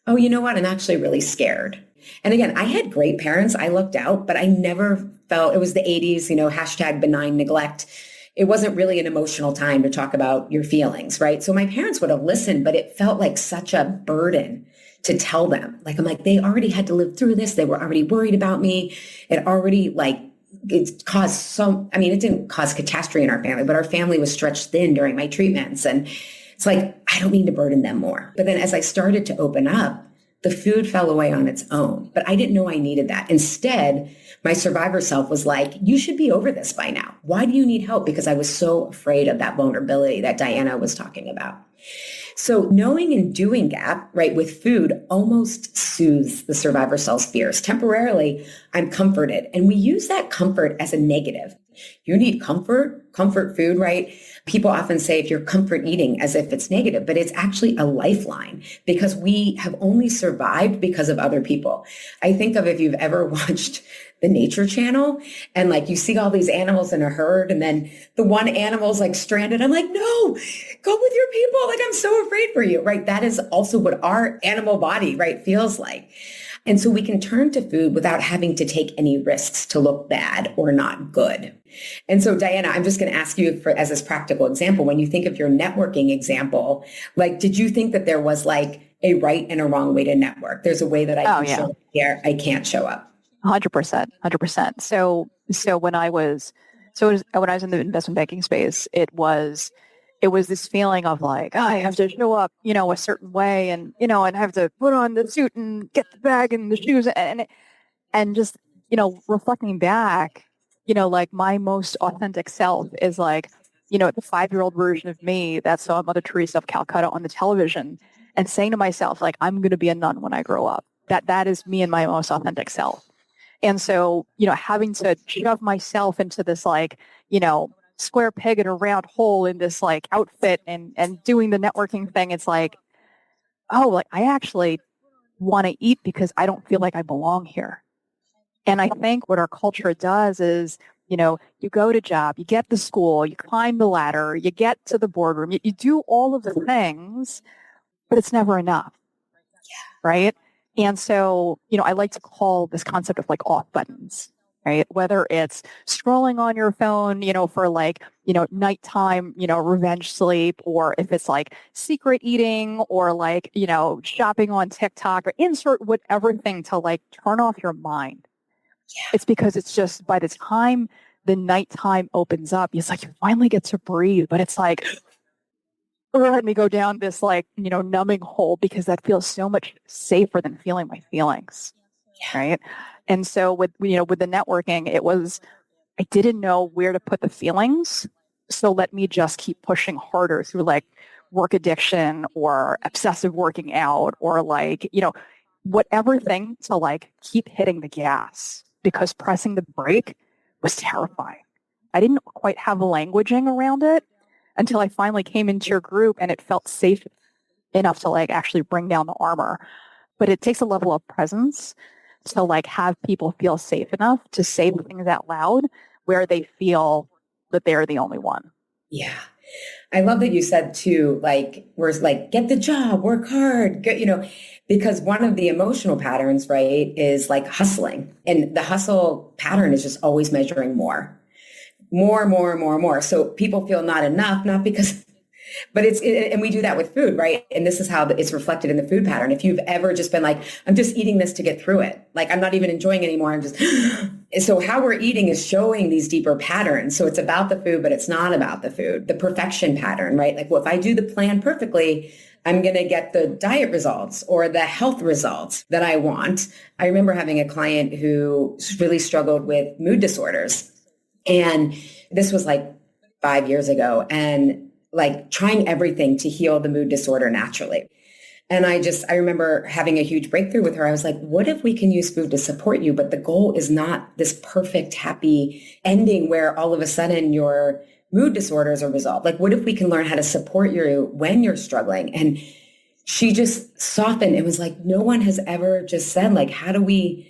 Oh, you know what? I'm actually really scared. And again, I had great parents. I looked out, but I never felt, it was the 80s, hashtag benign neglect. It wasn't really an emotional time to talk about your feelings, right? So my parents would have listened, but it felt like such a burden to tell them. Like, I'm like, they already had to live through this. They were already worried about me. It already it caused it didn't cause catastrophe in our family, but our family was stretched thin during my treatments. And it's like, I don't mean to burden them more. But then as I started to open up, the food fell away on its own, but I didn't know I needed that. Instead, my survivor self was like, you should be over this by now. Why do you need help? Because I was so afraid of that vulnerability that Diana was talking about. So knowing and doing that, right, with food almost soothes the survivor self's fears. Temporarily, I'm comforted. And we use that comfort as a negative. You need comfort food, right? People often say if you're comfort eating as if it's negative, but it's actually a lifeline because we have only survived because of other people. I think of if you've ever watched the Nature Channel and you see all these animals in a herd and then the one animal's stranded. I'm like, no, go with your people. I'm so afraid for you, right? That is also what our animal body, right, feels like. And so we can turn to food without having to take any risks to look bad or not good. And so, Diana, I'm just going to ask you as this practical example, when you think of your networking example, did you think that there was a right and a wrong way to network? There's a way that I can show up here, I can't show up. 100%. So when I was in the investment banking space, it was this feeling of I have to show up, a certain way and, and I have to put on the suit and get the bag and the shoes and just, reflecting back, my most authentic self is the 5-year-old version of me that saw Mother Teresa of Calcutta on the television and saying to myself, I'm going to be a nun when I grow up. That is me and my most authentic self. And so, having to shove myself into this square peg in a round hole in this outfit and doing the networking thing, it's I actually want to eat because I don't feel like I belong here. And I think what our culture does is, you go to job, you get to school, you climb the ladder, you get to the boardroom, you do all of the things, but it's never enough. Right? And so, I like to call this concept of off buttons, right? Whether it's scrolling on your phone, for nighttime, revenge sleep, or if it's secret eating or shopping on TikTok or insert whatever thing to turn off your mind. Yeah. It's because it's just by the time the nighttime opens up, it's you finally get to breathe, but it's let me go down this numbing hole because that feels so much safer than feeling my feelings. Yeah. Right. And so with the networking, it was, I didn't know where to put the feelings. So let me just keep pushing harder through work addiction or obsessive working out or whatever thing to keep hitting the gas because pressing the brake was terrifying. I didn't quite have languaging around it until I finally came into your group and it felt safe enough to actually bring down the armor. But it takes a level of presence to have people feel safe enough to say things out loud where they feel that they're the only one. Yeah. I love that you said too, get the job, work hard, because one of the emotional patterns, right, is hustling. And the hustle pattern is just always measuring more. So people feel not enough, not because, but and we do that with food, right? And this is how it's reflected in the food pattern. If you've ever just been I'm just eating this to get through it. I'm not even enjoying it anymore. I'm just, so how we're eating is showing these deeper patterns. So it's about the food, but it's not about the food. The perfection pattern, right? Well, if I do the plan perfectly, I'm going to get the diet results or the health results that I want. I remember having a client who really struggled with mood disorders. And this was like 5 years ago, and like trying everything to heal the mood disorder naturally. And I remember having a huge breakthrough with her. I was like, what if we can use food to support you? But the goal is not this perfect, happy ending where all of a sudden your mood disorders are resolved. Like, what if we can learn how to support you when you're struggling? And she just softened. It was like, no one has ever just said, like, how do we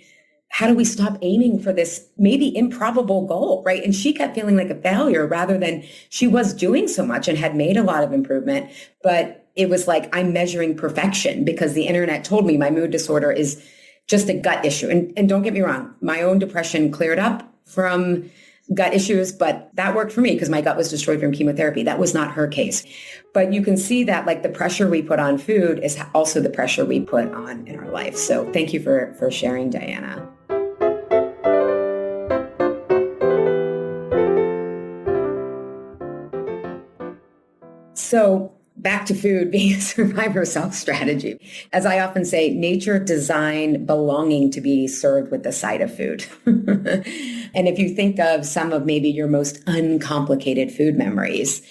stop aiming for this maybe improbable goal, right? And she kept feeling like a failure rather than she was doing so much and had made a lot of improvement. But it was like, I'm measuring perfection because the internet told me my mood disorder is just a gut issue. And don't get me wrong, my own depression cleared up from gut issues, but that worked for me because my gut was destroyed from chemotherapy. That was not her case. But you can see that like the pressure we put on food is also the pressure we put on in our life. So thank you for sharing, Diana. So back to food being a survivor self strategy. As I often say, nature designed belonging to be served with the side of food. And if you think of some of maybe your most uncomplicated food memories,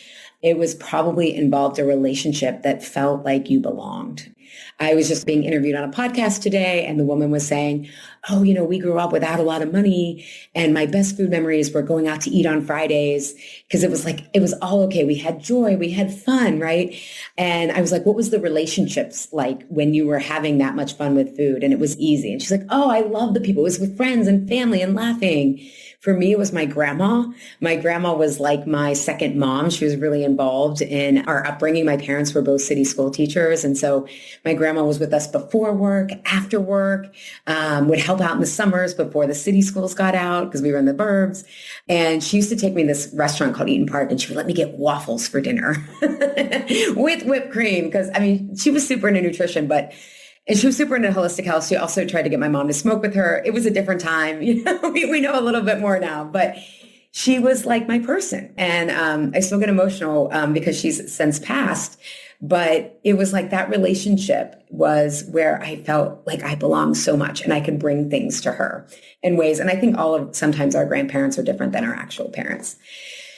it was probably involved a relationship that felt like you belonged. I was just being interviewed on a podcast today, and the woman was saying, oh, we grew up without a lot of money, and my best food memories were going out to eat on Fridays because it was all okay. We had joy, we had fun, right? And I was like, what was the relationships like when you were having that much fun with food and it was easy? And she's like, oh, I love the people. It was with friends and family and laughing. For me, it was my grandma. My grandma was like my second mom. She was really involved in our upbringing. My parents were both city school teachers. And so my grandma was with us before work, after work, would help out in the summers before the city schools got out because we were in the burbs. And she used to take me to this restaurant called Eaton Park, and she would let me get waffles for dinner with whipped cream. Because she was super into nutrition, and she was super into holistic health. She also tried to get my mom to smoke with her. It was a different time. We know a little bit more now, but she was like my person. And I still get emotional because she's since passed. But it was like that relationship was where I felt like I belonged so much and I could bring things to her in ways. And I think sometimes our grandparents are different than our actual parents.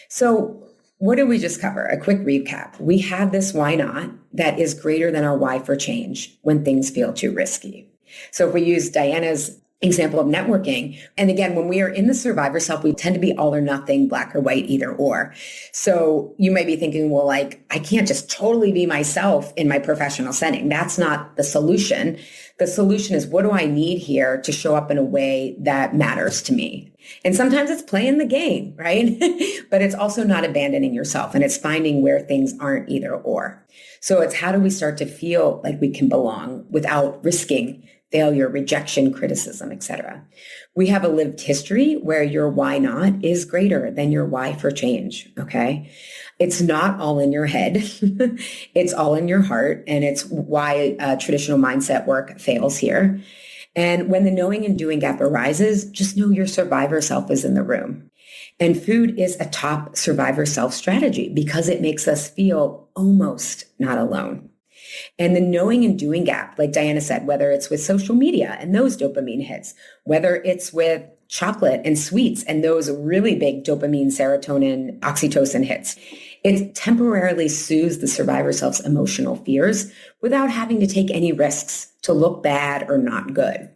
So what did we just cover? A quick recap. We have this why not that is greater than our why for change when things feel too risky. So if we use Diana's example of networking, and again, when we are in the survivor self, we tend to be all or nothing, black or white, either or. So you may be thinking, well, like, I can't just totally be myself in my professional setting. That's not the solution. The solution is, what do I need here to show up in a way that matters to me? And sometimes it's playing the game, right? But it's also not abandoning yourself, and it's finding where things aren't either or. So it's how do we start to feel like we can belong without risking failure, rejection, criticism, etc. We have a lived history where your why not is greater than your why for change, okay? It's not all in your head. It's all in your heart, and it's why traditional mindset work fails here. And when the knowing and doing gap arises, just know your survivor self is in the room. And food is a top survivor self strategy because it makes us feel almost not alone. And the knowing and doing gap, like Diana said, whether it's with social media and those dopamine hits, whether it's with chocolate and sweets and those really big dopamine, serotonin, oxytocin hits, it temporarily soothes the survivor self's emotional fears without having to take any risks to look bad or not good.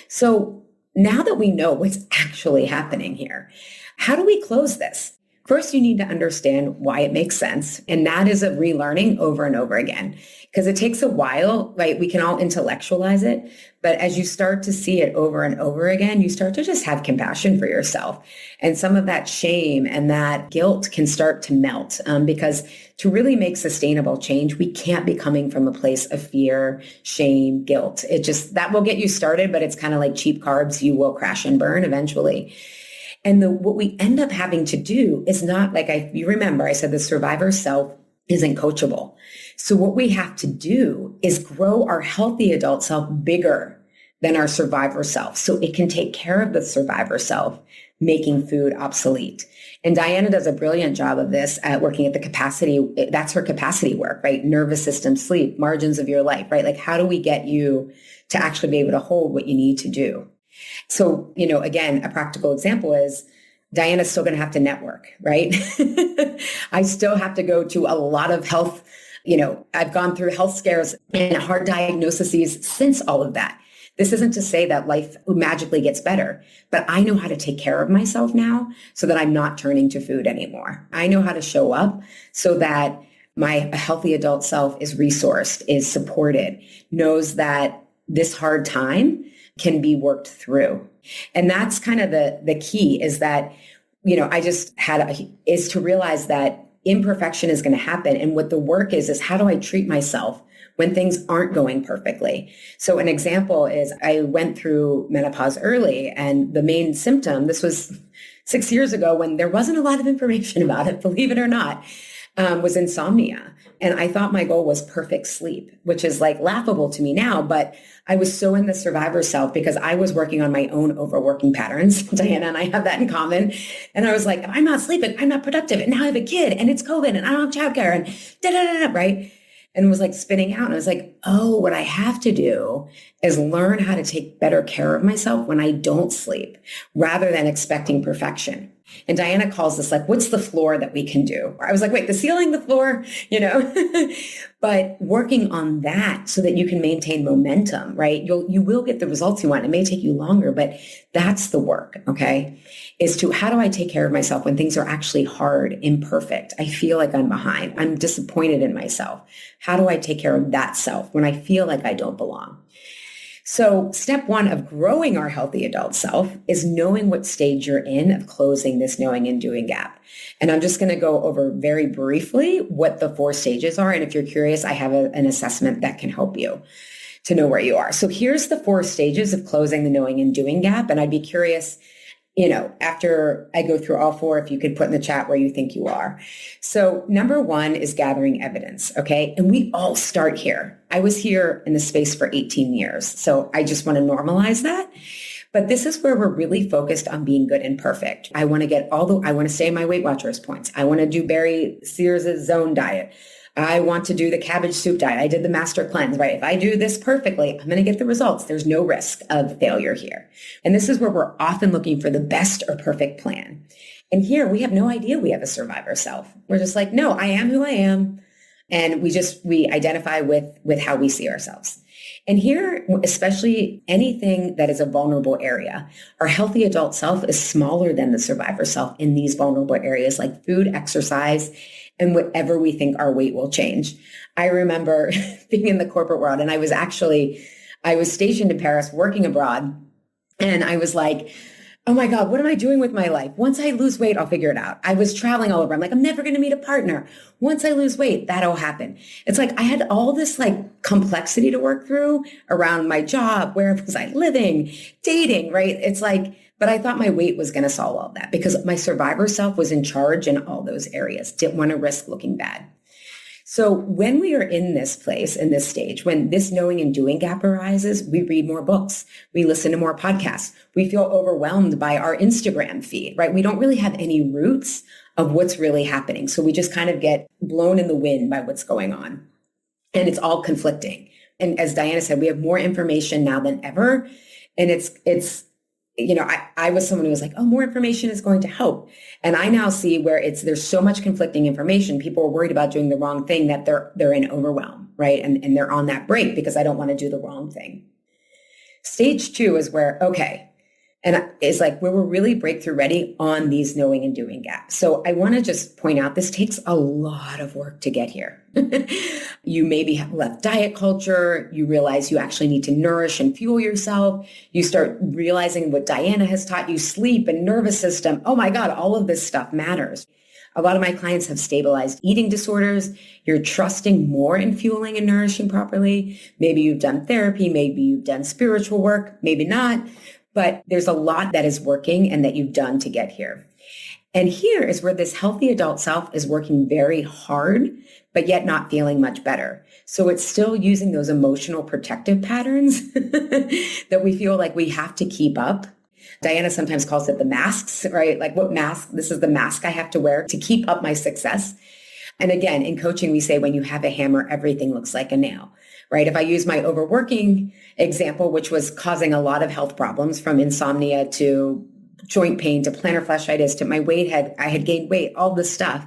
So now that we know what's actually happening here, how do we close this? First, you need to understand why it makes sense. And that is a relearning over and over again, because it takes a while, right? We can all intellectualize it. But as you start to see it over and over again, you start to just have compassion for yourself. And some of that shame and that guilt can start to melt because to really make sustainable change, we can't be coming from a place of fear, shame, guilt. That will get you started, but it's kind of like cheap carbs. You will crash and burn eventually. And what we end up having to do is not like you remember, I said the survivor self isn't coachable. So what we have to do is grow our healthy adult self bigger than our survivor self. So it can take care of the survivor self, making food obsolete. And Diana does a brilliant job of this at working at the capacity. That's her capacity work, right? Nervous system, sleep, margins of your life, right? Like, how do we get you to actually be able to hold what you need to do? So, again, a practical example is Diana's still going to have to network, right? I still have to go to a lot of health. I've gone through health scares and hard diagnoses since all of that. This isn't to say that life magically gets better, but I know how to take care of myself now so that I'm not turning to food anymore. I know how to show up so that my healthy adult self is resourced, is supported, knows that this hard time can be worked through. And that's kind of the key is that, is to realize that imperfection is going to happen. And what the work is how do I treat myself when things aren't going perfectly? So an example is I went through menopause early, and the main symptom, this was 6 years ago when there wasn't a lot of information about it, believe it or not, was insomnia. And I thought my goal was perfect sleep, which is like laughable to me now, but I was so in the survivor self because I was working on my own overworking patterns. Diana and I have that in common. And I was like, I'm not sleeping, I'm not productive. And now I have a kid and it's COVID and I don't have childcare and da-da-da-da, right? And was like spinning out. And I was like, oh, what I have to do is learn how to take better care of myself when I don't sleep rather than expecting perfection. And Diana calls this like, what's the floor that we can do? I was like, wait, the ceiling, the floor, but working on that so that you can maintain momentum, right? You will get the results you want. It may take you longer, but that's the work. Okay. Is to, how do I take care of myself when things are actually hard, imperfect? I feel like I'm behind. I'm disappointed in myself. How do I take care of that self when I feel like I don't belong? So step one of growing our healthy adult self is knowing what stage you're in of closing this knowing and doing gap. And I'm just going to go over very briefly what the 4 stages are. And if you're curious, I have an assessment that can help you to know where you are. So here's the 4 stages of closing the knowing and doing gap. And I'd be curious, after I go through all 4, if you could put in the chat where you think you are. So number 1 is gathering evidence. Okay. And we all start here. I was here in the space for 18 years. So I just want to normalize that. But this is where we're really focused on being good and perfect. I want to I want to stay in my Weight Watchers points. I want to do Barry Sears' zone diet. I want to do the cabbage soup diet. I did the master cleanse, right? If I do this perfectly, I'm going to get the results. There's no risk of failure here. And this is where we're often looking for the best or perfect plan. And here we have no idea we have a survivor self. We're just like, no, I am who I am. And we identify with how we see ourselves. And here, especially anything that is a vulnerable area, our healthy adult self is smaller than the survivor self in these vulnerable areas like food, exercise, and whatever we think our weight will change. I remember being in the corporate world, and I was stationed in Paris working abroad. And I was like, oh my God, what am I doing with my life? Once I lose weight, I'll figure it out. I was traveling all over. I'm like, I'm never going to meet a partner. Once I lose weight, that'll happen. It's like I had all this like complexity to work through around my job. Where was I living, dating, right? It's like, but I thought my weight was going to solve all that because my survivor self was in charge in all those areas. Didn't want to risk looking bad. So when we are in this place, in this stage, when this knowing and doing gap arises, we read more books, we listen to more podcasts, we feel overwhelmed by our Instagram feed, right? We don't really have any roots of what's really happening. So we just kind of get blown in the wind by what's going on. And it's all conflicting. And as Diana said, we have more information now than ever. And it's I was someone who was like, oh, more information is going to help. And I now see where there's so much conflicting information. People are worried about doing the wrong thing that they're in overwhelm, right? And they're on that break because I don't want to do the wrong thing. Stage 2 is where, okay. And it's like where we're really breakthrough ready on these knowing and doing gaps. So I want to just point out, this takes a lot of work to get here. You maybe have left diet culture. You realize you actually need to nourish and fuel yourself. You start realizing what Diana has taught you, sleep and nervous system. Oh my God, all of this stuff matters. A lot of my clients have stabilized eating disorders. You're trusting more in fueling and nourishing properly. Maybe you've done therapy. Maybe you've done spiritual work. Maybe not. But there's a lot that is working and that you've done to get here. And here is where this healthy adult self is working very hard, but yet not feeling much better. So it's still using those emotional protective patterns that we feel like we have to keep up. Diana sometimes calls it the masks, right? Like, what mask? This is the mask I have to wear to keep up my success. And again, in coaching, we say when you have a hammer, everything looks like a nail, right? If I use my overworking example, which was causing a lot of health problems, from insomnia to joint pain to plantar fasciitis to my I had gained weight, all this stuff.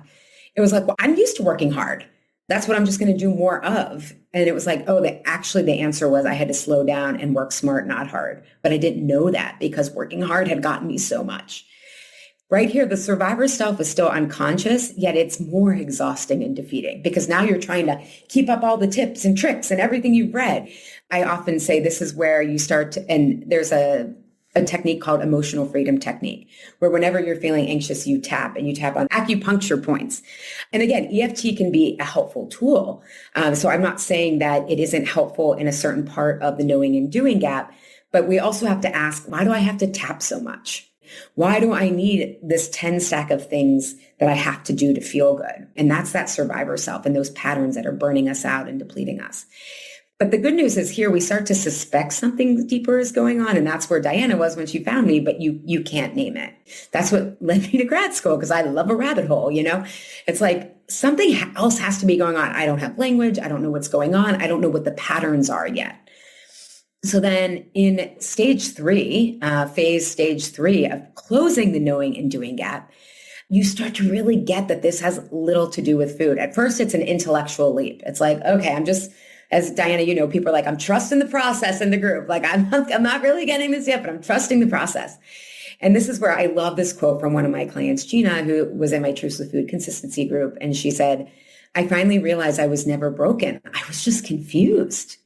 It was like, well, I'm used to working hard. That's what I'm just going to do more of. And it was like, oh, actually the answer was I had to slow down and work smart, not hard. But I didn't know that because working hard had gotten me so much. Right here, the survivor self is still unconscious, yet it's more exhausting and defeating because now you're trying to keep up all the tips and tricks and everything you've read. I often say this is where you start to, and there's a technique called emotional freedom technique, where whenever you're feeling anxious, you tap on acupuncture points. And again, EFT can be a helpful tool. So I'm not saying that it isn't helpful in a certain part of the knowing and doing gap, but we also have to ask, why do I have to tap so much? Why do I need this 10 stack of things that I have to do to feel good? And that's that survivor self and those patterns that are burning us out and depleting us. But the good news is here we start to suspect something deeper is going on. And that's where Diana was when she found me, but you can't name it. That's what led me to grad school because I love a rabbit hole, you know? It's like something else has to be going on. I don't have language. I don't know what's going on. I don't know what the patterns are yet. So then in phase stage three of closing the knowing and doing gap, you start to really get that this has little to do with food. At first, it's an intellectual leap. It's like, okay, I'm just, as Diana, you know, people are like, I'm trusting the process in the group. Like, I'm not really getting this yet, but I'm trusting the process. And this is where I love this quote from one of my clients, Gina, who was in my Truce with Food consistency group. And she said, I finally realized I was never broken. I was just confused.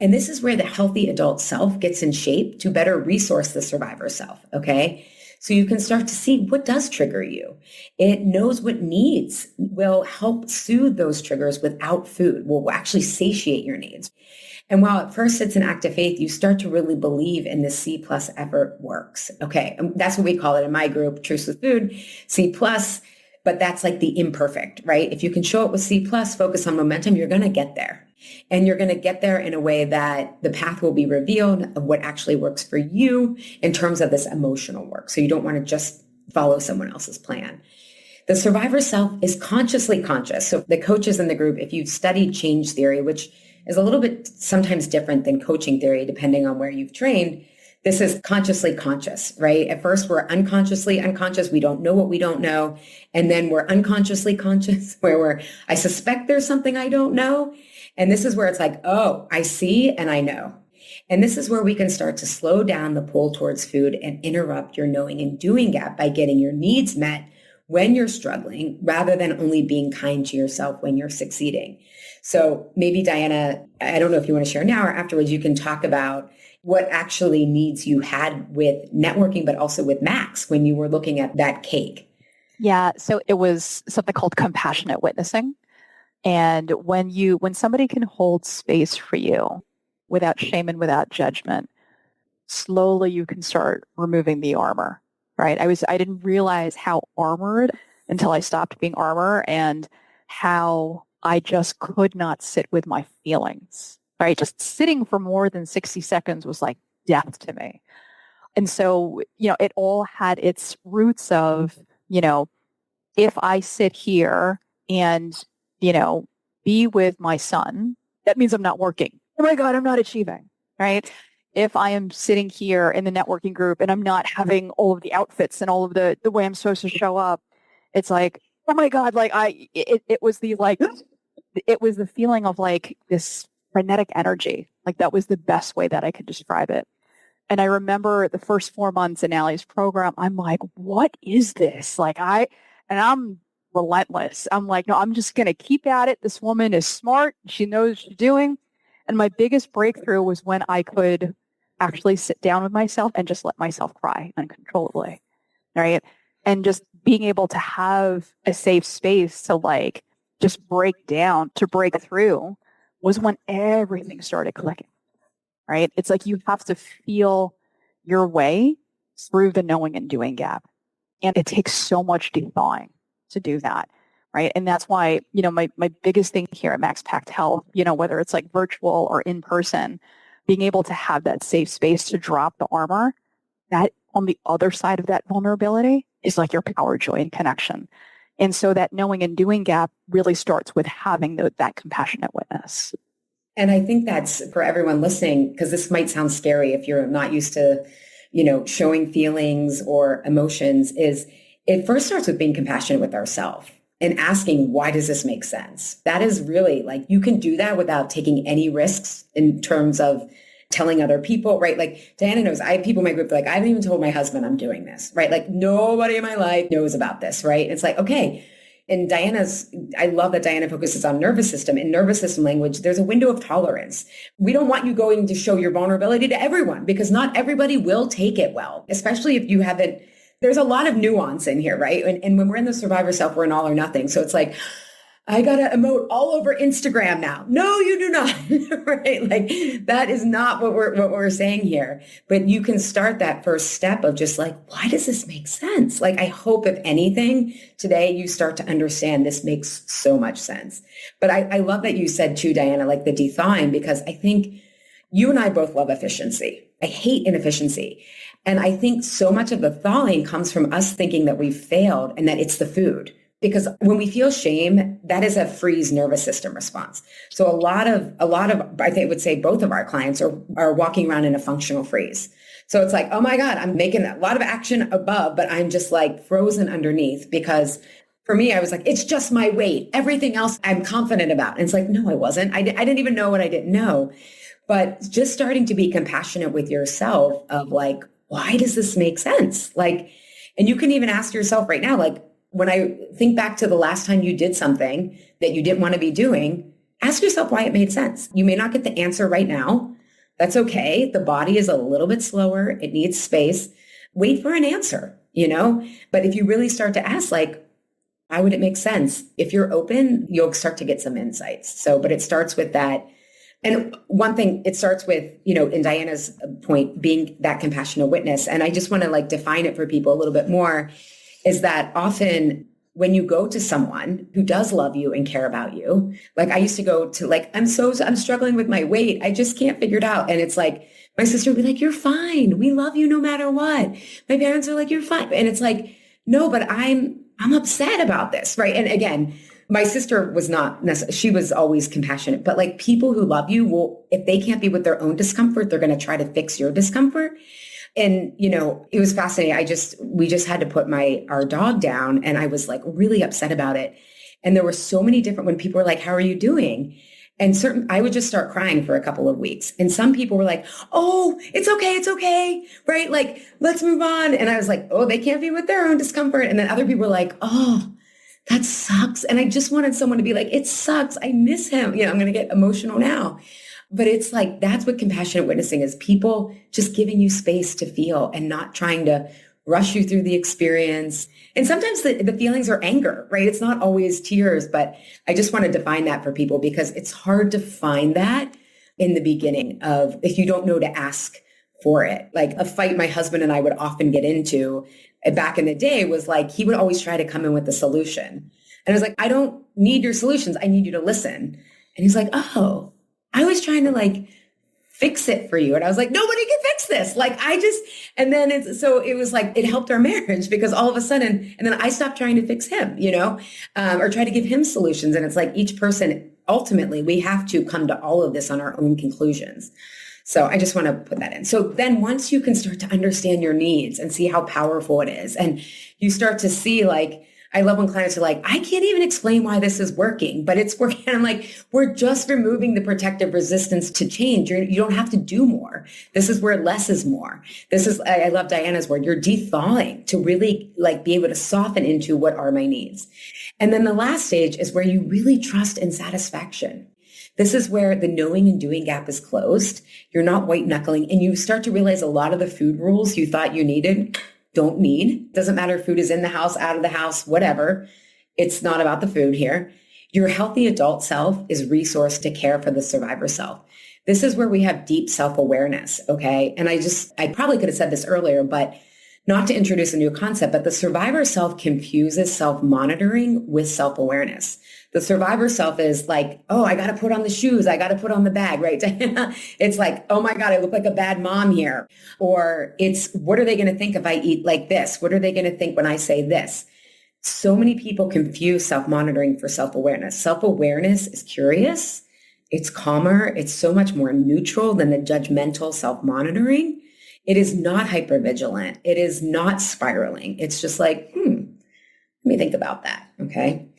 And this is where the healthy adult self gets in shape to better resource the survivor self, okay? So you can start to see what does trigger you. It knows what needs will help soothe those triggers without food, will actually satiate your needs. And while at first it's an act of faith, you start to really believe in the C plus effort works, okay? And that's what we call it in my group, Truce with Food, C plus, but that's like the imperfect, right? If you can show it with C plus, focus on momentum, you're going to get there. And you're going to get there in a way that the path will be revealed of what actually works for you in terms of this emotional work. So you don't want to just follow someone else's plan. The survivor self is consciously conscious. So the coaches in the group, if you've studied change theory, which is a little bit sometimes different than coaching theory, depending on where you've trained, this is consciously conscious, right? At first, we're unconsciously unconscious. We don't know what we don't know. And then we're unconsciously conscious, where I suspect there's something I don't know. And this is where it's like, oh, I see and I know. And this is where we can start to slow down the pull towards food and interrupt your knowing and doing gap by getting your needs met when you're struggling, rather than only being kind to yourself when you're succeeding. So maybe Diana, I don't know if you want to share now or afterwards, you can talk about what actually needs you had with networking, but also with Max when you were looking at that cake. Yeah. So it was something called compassionate witnessing. And when somebody can hold space for you without shame and without judgment, slowly you can start removing the armor, right? I didn't realize how armored until I stopped being armor, and how I just could not sit with my feelings, right? Just sitting for more than 60 seconds was like death to me. And so, it all had its roots of, if I sit here and be with my son, that means I'm not working. Oh my God, I'm not achieving, right? If I am sitting here in the networking group and I'm not having all of the outfits and all of the way I'm supposed to show up, it's like, oh my God, like it was it was the feeling of like this frenetic energy. Like that was the best way that I could describe it. And I remember the first 4 months in Allie's program, I'm like, what is this? I'm relentless. I'm like, no, I'm just going to keep at it. This woman is smart. She knows what she's doing. And my biggest breakthrough was when I could actually sit down with myself and just let myself cry uncontrollably, right? And just being able to have a safe space to just break down, to break through, was when everything started clicking, right? It's like you have to feel your way through the knowing and doing gap. And it takes so much thawing to do that. Right. And that's why, my biggest thing here at Max Packed Health, whether it's like virtual or in person, being able to have that safe space to drop the armor, that on the other side of that vulnerability is like your power, joy, and connection. And so that knowing and doing gap really starts with having that compassionate witness. And I think that's for everyone listening, because this might sound scary if you're not used to, showing feelings or emotions, is it first starts with being compassionate with ourselves and asking, why does this make sense? That is really like, you can do that without taking any risks in terms of telling other people, right? Like Diana knows, I have people in my group, like, I haven't even told my husband I'm doing this, right? Like nobody in my life knows about this, right? It's like, okay. And I love that Diana focuses on nervous system. In nervous system language, there's a window of tolerance. We don't want you going to show your vulnerability to everyone because not everybody will take it well, especially if you haven't. There's a lot of nuance in here, right? And when we're in the survivor self, we're in all or nothing. So it's like, I got to emote all over Instagram now. No, you do not, right? Like that is not what we're saying here. But you can start that first step of just like, why does this make sense? Like, I hope if anything today, you start to understand this makes so much sense. But I love that you said too, Diana, like the de-thawing, because I think you and I both love efficiency. I hate inefficiency. And I think so much of the thawing comes from us thinking that we've failed and that it's the food. Because when we feel shame, that is a freeze nervous system response. So a lot of, I think I would say both of our clients are walking around in a functional freeze. So it's like, oh my God, I'm making a lot of action above, but I'm just like frozen underneath because for me, I was like, it's just my weight. Everything else I'm confident about. And it's like, no, I wasn't. I didn't even know what I didn't know. But just starting to be compassionate with yourself of like, why does this make sense? Like, and you can even ask yourself right now, like, when I think back to the last time you did something that you didn't want to be doing, ask yourself why it made sense. You may not get the answer right now. That's okay. The body is a little bit slower. It needs space. Wait for an answer, But if you really start to ask, like, why would it make sense? If you're open, you'll start to get some insights. So, but it starts with that. And one thing, it starts with, in Diana's point, being that compassionate witness. And I just want to like define it for people a little bit more. Is that often when you go to someone who does love you and care about you, like I used to go to like, I'm struggling with my weight. I just can't figure it out. And it's like, my sister would be like, you're fine. We love you no matter what. My parents are like, you're fine. And it's like, no, but I'm upset about this. Right. And again, my sister was not necessarily, she was always compassionate, but like people who love you will, if they can't be with their own discomfort, they're going to try to fix your discomfort. And, it was fascinating. We just had to put our dog down and I was like really upset about it. And there were so many different, when people were like, how are you doing? And I would just start crying for a couple of weeks. And some people were like, oh, it's okay. Right. Like, let's move on. And I was like, oh, they can't be with their own discomfort. And then other people were like, oh, that sucks. And I just wanted someone to be like, it sucks. I miss him. I'm going to get emotional now. But it's like, that's what compassionate witnessing is, people just giving you space to feel and not trying to rush you through the experience. And sometimes the feelings are anger, right? It's not always tears, but I just want to define that for people because it's hard to find that in the beginning of, if you don't know to ask for it. Like a fight my husband and I would often get into back in the day was like, he would always try to come in with the solution. And I was like, I don't need your solutions. I need you to listen. And he's like, oh, I was trying to like fix it for you. And I was like, nobody can fix this. Like and then it was like, it helped our marriage because all of a sudden, and then I stopped trying to fix him, or try to give him solutions. And it's like each person, ultimately, we have to come to all of this on our own conclusions. So I just want to put that in. So then once you can start to understand your needs and see how powerful it is, and you start to see like, I love when clients are like, I can't even explain why this is working, but it's working. And I'm like, we're just removing the protective resistance to change. You don't have to do more. This is where less is more. I love Diana's word. You're de-thawing to really like be able to soften into what are my needs. And then the last stage is where you really trust in satisfaction. This is where the knowing and doing gap is closed. You're not white-knuckling and you start to realize a lot of the food rules you thought you needed don't need. Doesn't matter if food is in the house, out of the house, whatever. It's not about the food here. Your healthy adult self is resourced to care for the survivor self. This is where we have deep self-awareness, okay? And I probably could have said this earlier, but Not to introduce a new concept, but the survivor self confuses self-monitoring with self-awareness. The survivor self is like, oh, I got to put on the shoes. I got to put on the bag, right? It's like, oh my God, I look like a bad mom here. Or it's, what are they going to think if I eat like this? What are they going to think when I say this? So many people confuse self-monitoring for self-awareness. Self-awareness is curious. It's calmer. It's so much more neutral than the judgmental self-monitoring. It is not hypervigilant. It is not spiraling. It's just like, let me think about that. Okay.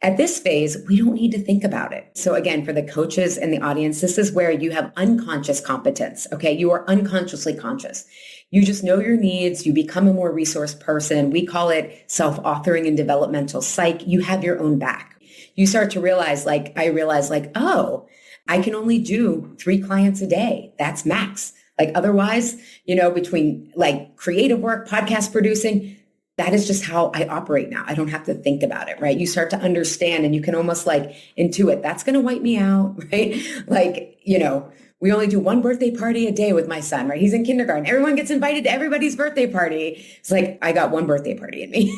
At this phase, we don't need to think about it. So again, for the coaches and the audience, this is where you have unconscious competence. Okay. You are unconsciously conscious. You just know your needs. You become a more resource person. We call it self-authoring and developmental psych. You have your own back. You start to realize, oh, I can only do 3 clients a day. That's max. Like otherwise, between like creative work, podcast producing, that is just how I operate now. I don't have to think about it, right? You start to understand and you can almost like intuit, that's going to wipe me out, right? Like, we only do 1 birthday party a day with my son, right? He's in kindergarten. Everyone gets invited to everybody's birthday party. It's like, I got 1 birthday party in me.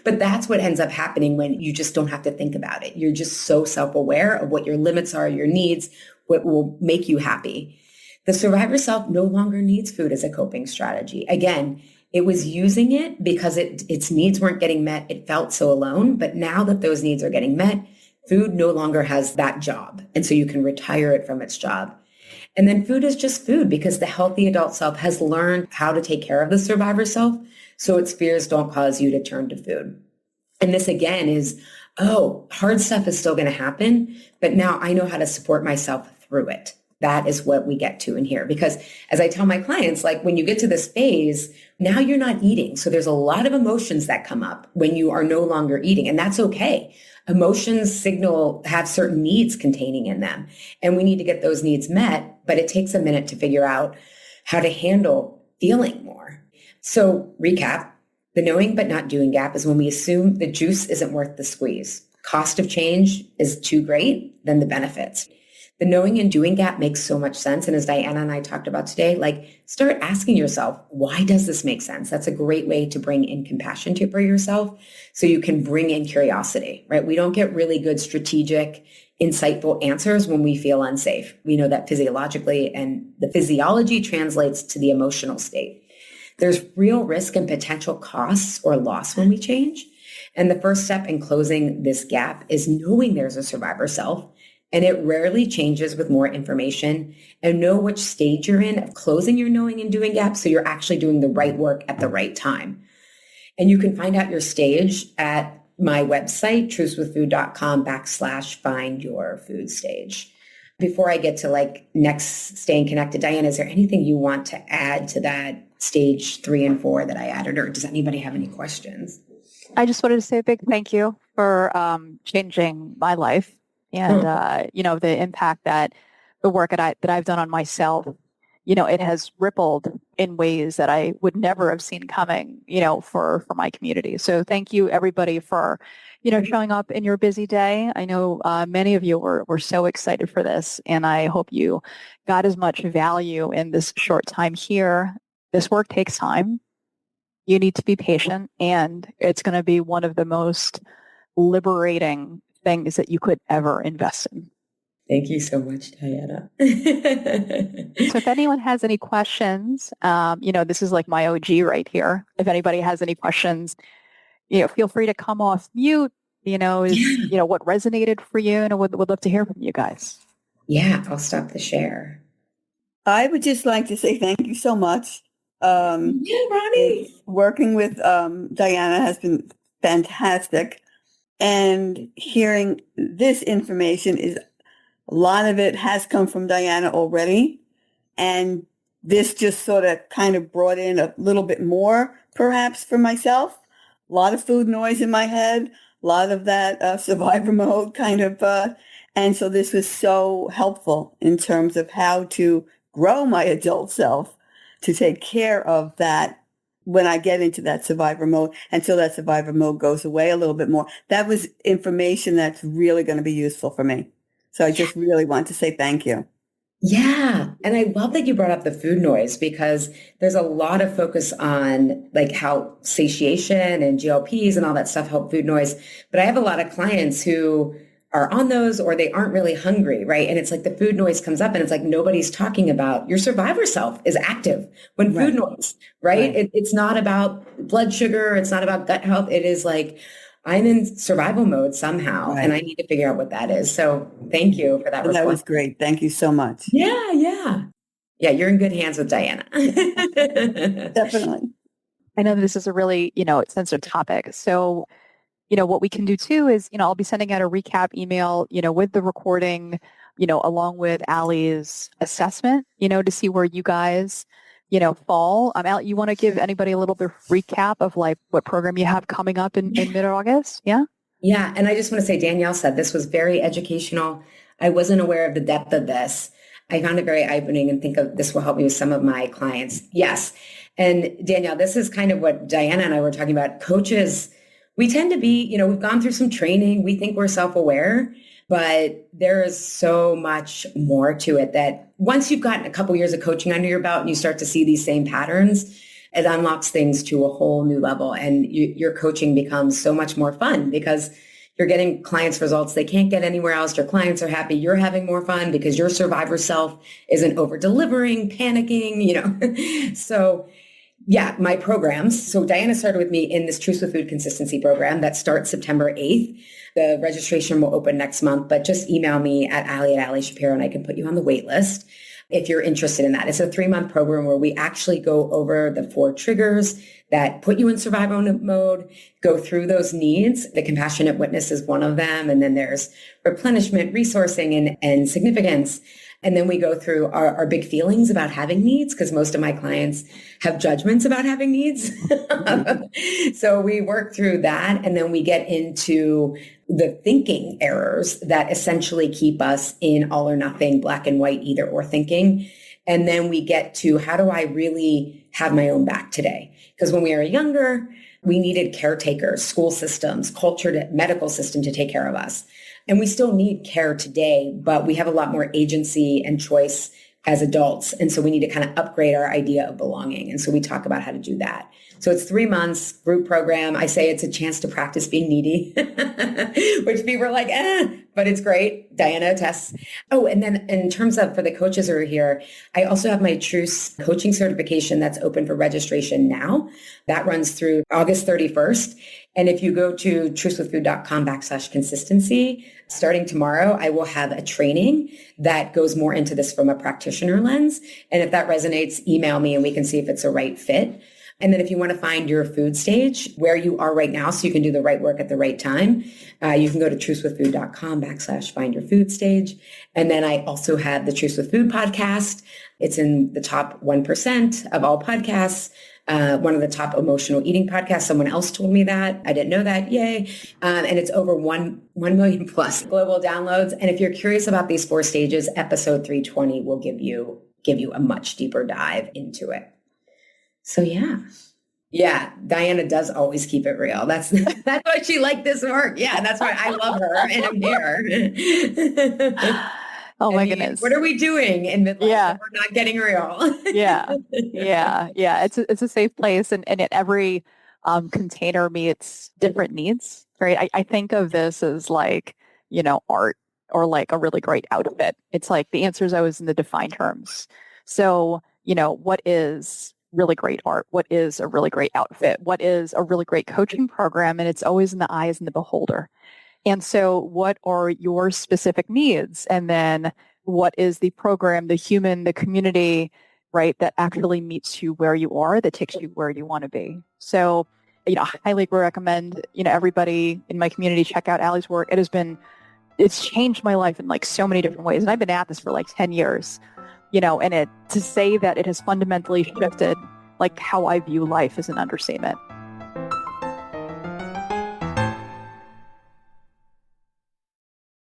But that's what ends up happening when you just don't have to think about it. You're just so self-aware of what your limits are, your needs, what will make you happy. The survivor self no longer needs food as a coping strategy. Again, it was using it because its needs weren't getting met. It felt so alone. But now that those needs are getting met, food no longer has that job. And so you can retire it from its job. And then food is just food because the healthy adult self has learned how to take care of the survivor self. So its fears don't cause you to turn to food. And this again is, hard stuff is still going to happen, but now I know how to support myself through it. That is what we get to in here. Because as I tell my clients, like when you get to this phase, now you're not eating. So there's a lot of emotions that come up when you are no longer eating. And that's okay. Emotions have certain needs containing in them. And we need to get those needs met. But it takes a minute to figure out how to handle feeling more. So recap, the knowing but not doing gap is when we assume the juice isn't worth the squeeze. Cost of change is too great than the benefits. The knowing and doing gap makes so much sense. And as Diana and I talked about today, start asking yourself, why does this make sense? That's a great way to bring in compassion for yourself so you can bring in curiosity, right? We don't get really good strategic, insightful answers when we feel unsafe. We know that physiologically, and the physiology translates to the emotional state. There's real risk and potential costs or loss when we change. And the first step in closing this gap is knowing there's a survivor self. And it rarely changes with more information, and know which stage you're in of closing your knowing and doing gap so you're actually doing the right work at the right time. And you can find out your stage at my website, trucewithfood.com/find your food stage. Before I get to next staying connected, Diana, is there anything you want to add to that stage 3 and 4 that I added, or does anybody have any questions? I just wanted to say a big thank you for changing my life. And, the impact that the work that I've done on myself, it has rippled in ways that I would never have seen coming, for my community. So thank you, everybody, for, showing up in your busy day. I know many of you were so excited for this, and I hope you got as much value in this short time here. This work takes time. You need to be patient, and it's going to be one of the most liberating things that you could ever invest in. Thank you so much, Diana. So if anyone has any questions, this is like my OG right here. If anybody has any questions, feel free to come off mute, what resonated for you, and would love to hear from you guys. Yeah, I'll stop the share. I would just like to say thank you so much. Ronnie. Working with Diana has been fantastic. And hearing this information a lot of it has come from Diana already. And this just sort of kind of brought in a little bit more, perhaps, for myself. A lot of food noise in my head, a lot of that survivor mode kind of. And so this was so helpful in terms of how to grow my adult self to take care of that when I get into that survivor mode, until that survivor mode goes away a little bit more. That was information that's really going to be useful for me. So I just really want to say thank you. Yeah. And I love that you brought up the food noise because there's a lot of focus on like how satiation and GLPs and all that stuff help food noise. But I have a lot of clients who are on those or they aren't really hungry, right? And it's like the food noise comes up and it's like nobody's talking about your survivor self is active when food noise, right? It's not about blood sugar. It's not about gut health. It is like, I'm in survival mode somehow, and I need to figure out what that is. So thank you for that response. That was great. Thank you so much. Yeah, you're in good hands with Diana. Definitely. I know this is a really, sensitive topic. So, what we can do too is, I'll be sending out a recap email, with the recording, along with Allie's assessment, to see where you guys fall. Allie, you want to give anybody a little bit of recap of like what program you have coming up in mid-August? Yeah. Yeah. And I just want to say, Danielle said this was very educational. I wasn't aware of the depth of this. I found it very eye-opening and think of this will help me with some of my clients. Yes. And Danielle, this is kind of what Diana and I were talking about. Coaches, we tend to be, we've gone through some training. We think we're self-aware. But there is so much more to it that once you've gotten a couple years of coaching under your belt and you start to see these same patterns, it unlocks things to a whole new level. And your coaching becomes so much more fun because you're getting clients results they can't get anywhere else. Your clients are happy. You're having more fun because your survivor self isn't over delivering, panicking, So yeah, my programs. So Diana started with me in this Truce with Food Consistency program that starts September 8th. The registration will open next month, but just email me at Allie Shapiro and I can put you on the wait list if you're interested in that. It's a 3-month program where we actually go over the 4 triggers that put you in survival mode, go through those needs. The compassionate witness is one of them. And then there's replenishment, resourcing, and significance. And then we go through our big feelings about having needs because most of my clients have judgments about having needs. So we work through that. And then we get into the thinking errors that essentially keep us in all or nothing, black and white, either or thinking. And then we get to how do I really have my own back today? Because when we were younger, we needed caretakers, school systems, culture, medical system to take care of us. And we still need care today, but we have a lot more agency and choice as adults. And so we need to kind of upgrade our idea of belonging. And so we talk about how to do that. So it's 3 months group program. I say it's a chance to practice being needy, which people are like, but it's great. Diana attests. Oh, and then in terms of for the coaches who are here, I also have my Truce coaching certification that's open for registration now. That runs through August 31st. And if you go to trucewithfood.com/consistency, starting tomorrow, I will have a training that goes more into this from a practitioner lens. And if that resonates, email me and we can see if it's a right fit. And then if you want to find your food stage where you are right now so you can do the right work at the right time, you can go to trucewithfood.com/find your food stage. And then I also have the Truce with Food podcast. It's in the top 1% of all podcasts. One of the top emotional eating podcasts. Someone else told me that. I didn't know that. Yay. And it's over 1 million plus global downloads. And if you're curious about these 4 stages, episode 320 will give you a much deeper dive into it. So yeah, Diana does always keep it real. That's why she liked this work. Yeah, that's why I love her and I'm here. Oh my goodness. What are we doing in midlife? Yeah. We're not getting real. Yeah. It's a safe place and every container meets different needs, right? I think of this as like, art or like a really great outfit. It's like the answer is always in the defined terms. So, what is really great art? What is a really great outfit? What is a really great coaching program? And it's always in the eyes and the beholder. And so what are your specific needs? And then what is the program, the human, the community, right, that actually meets you where you are, that takes you where you want to be? So, I highly recommend, everybody in my community check out Allie's work. It's changed my life in like so many different ways. And I've been at this for like 10 years, and to say that it has fundamentally shifted like how I view life is an understatement.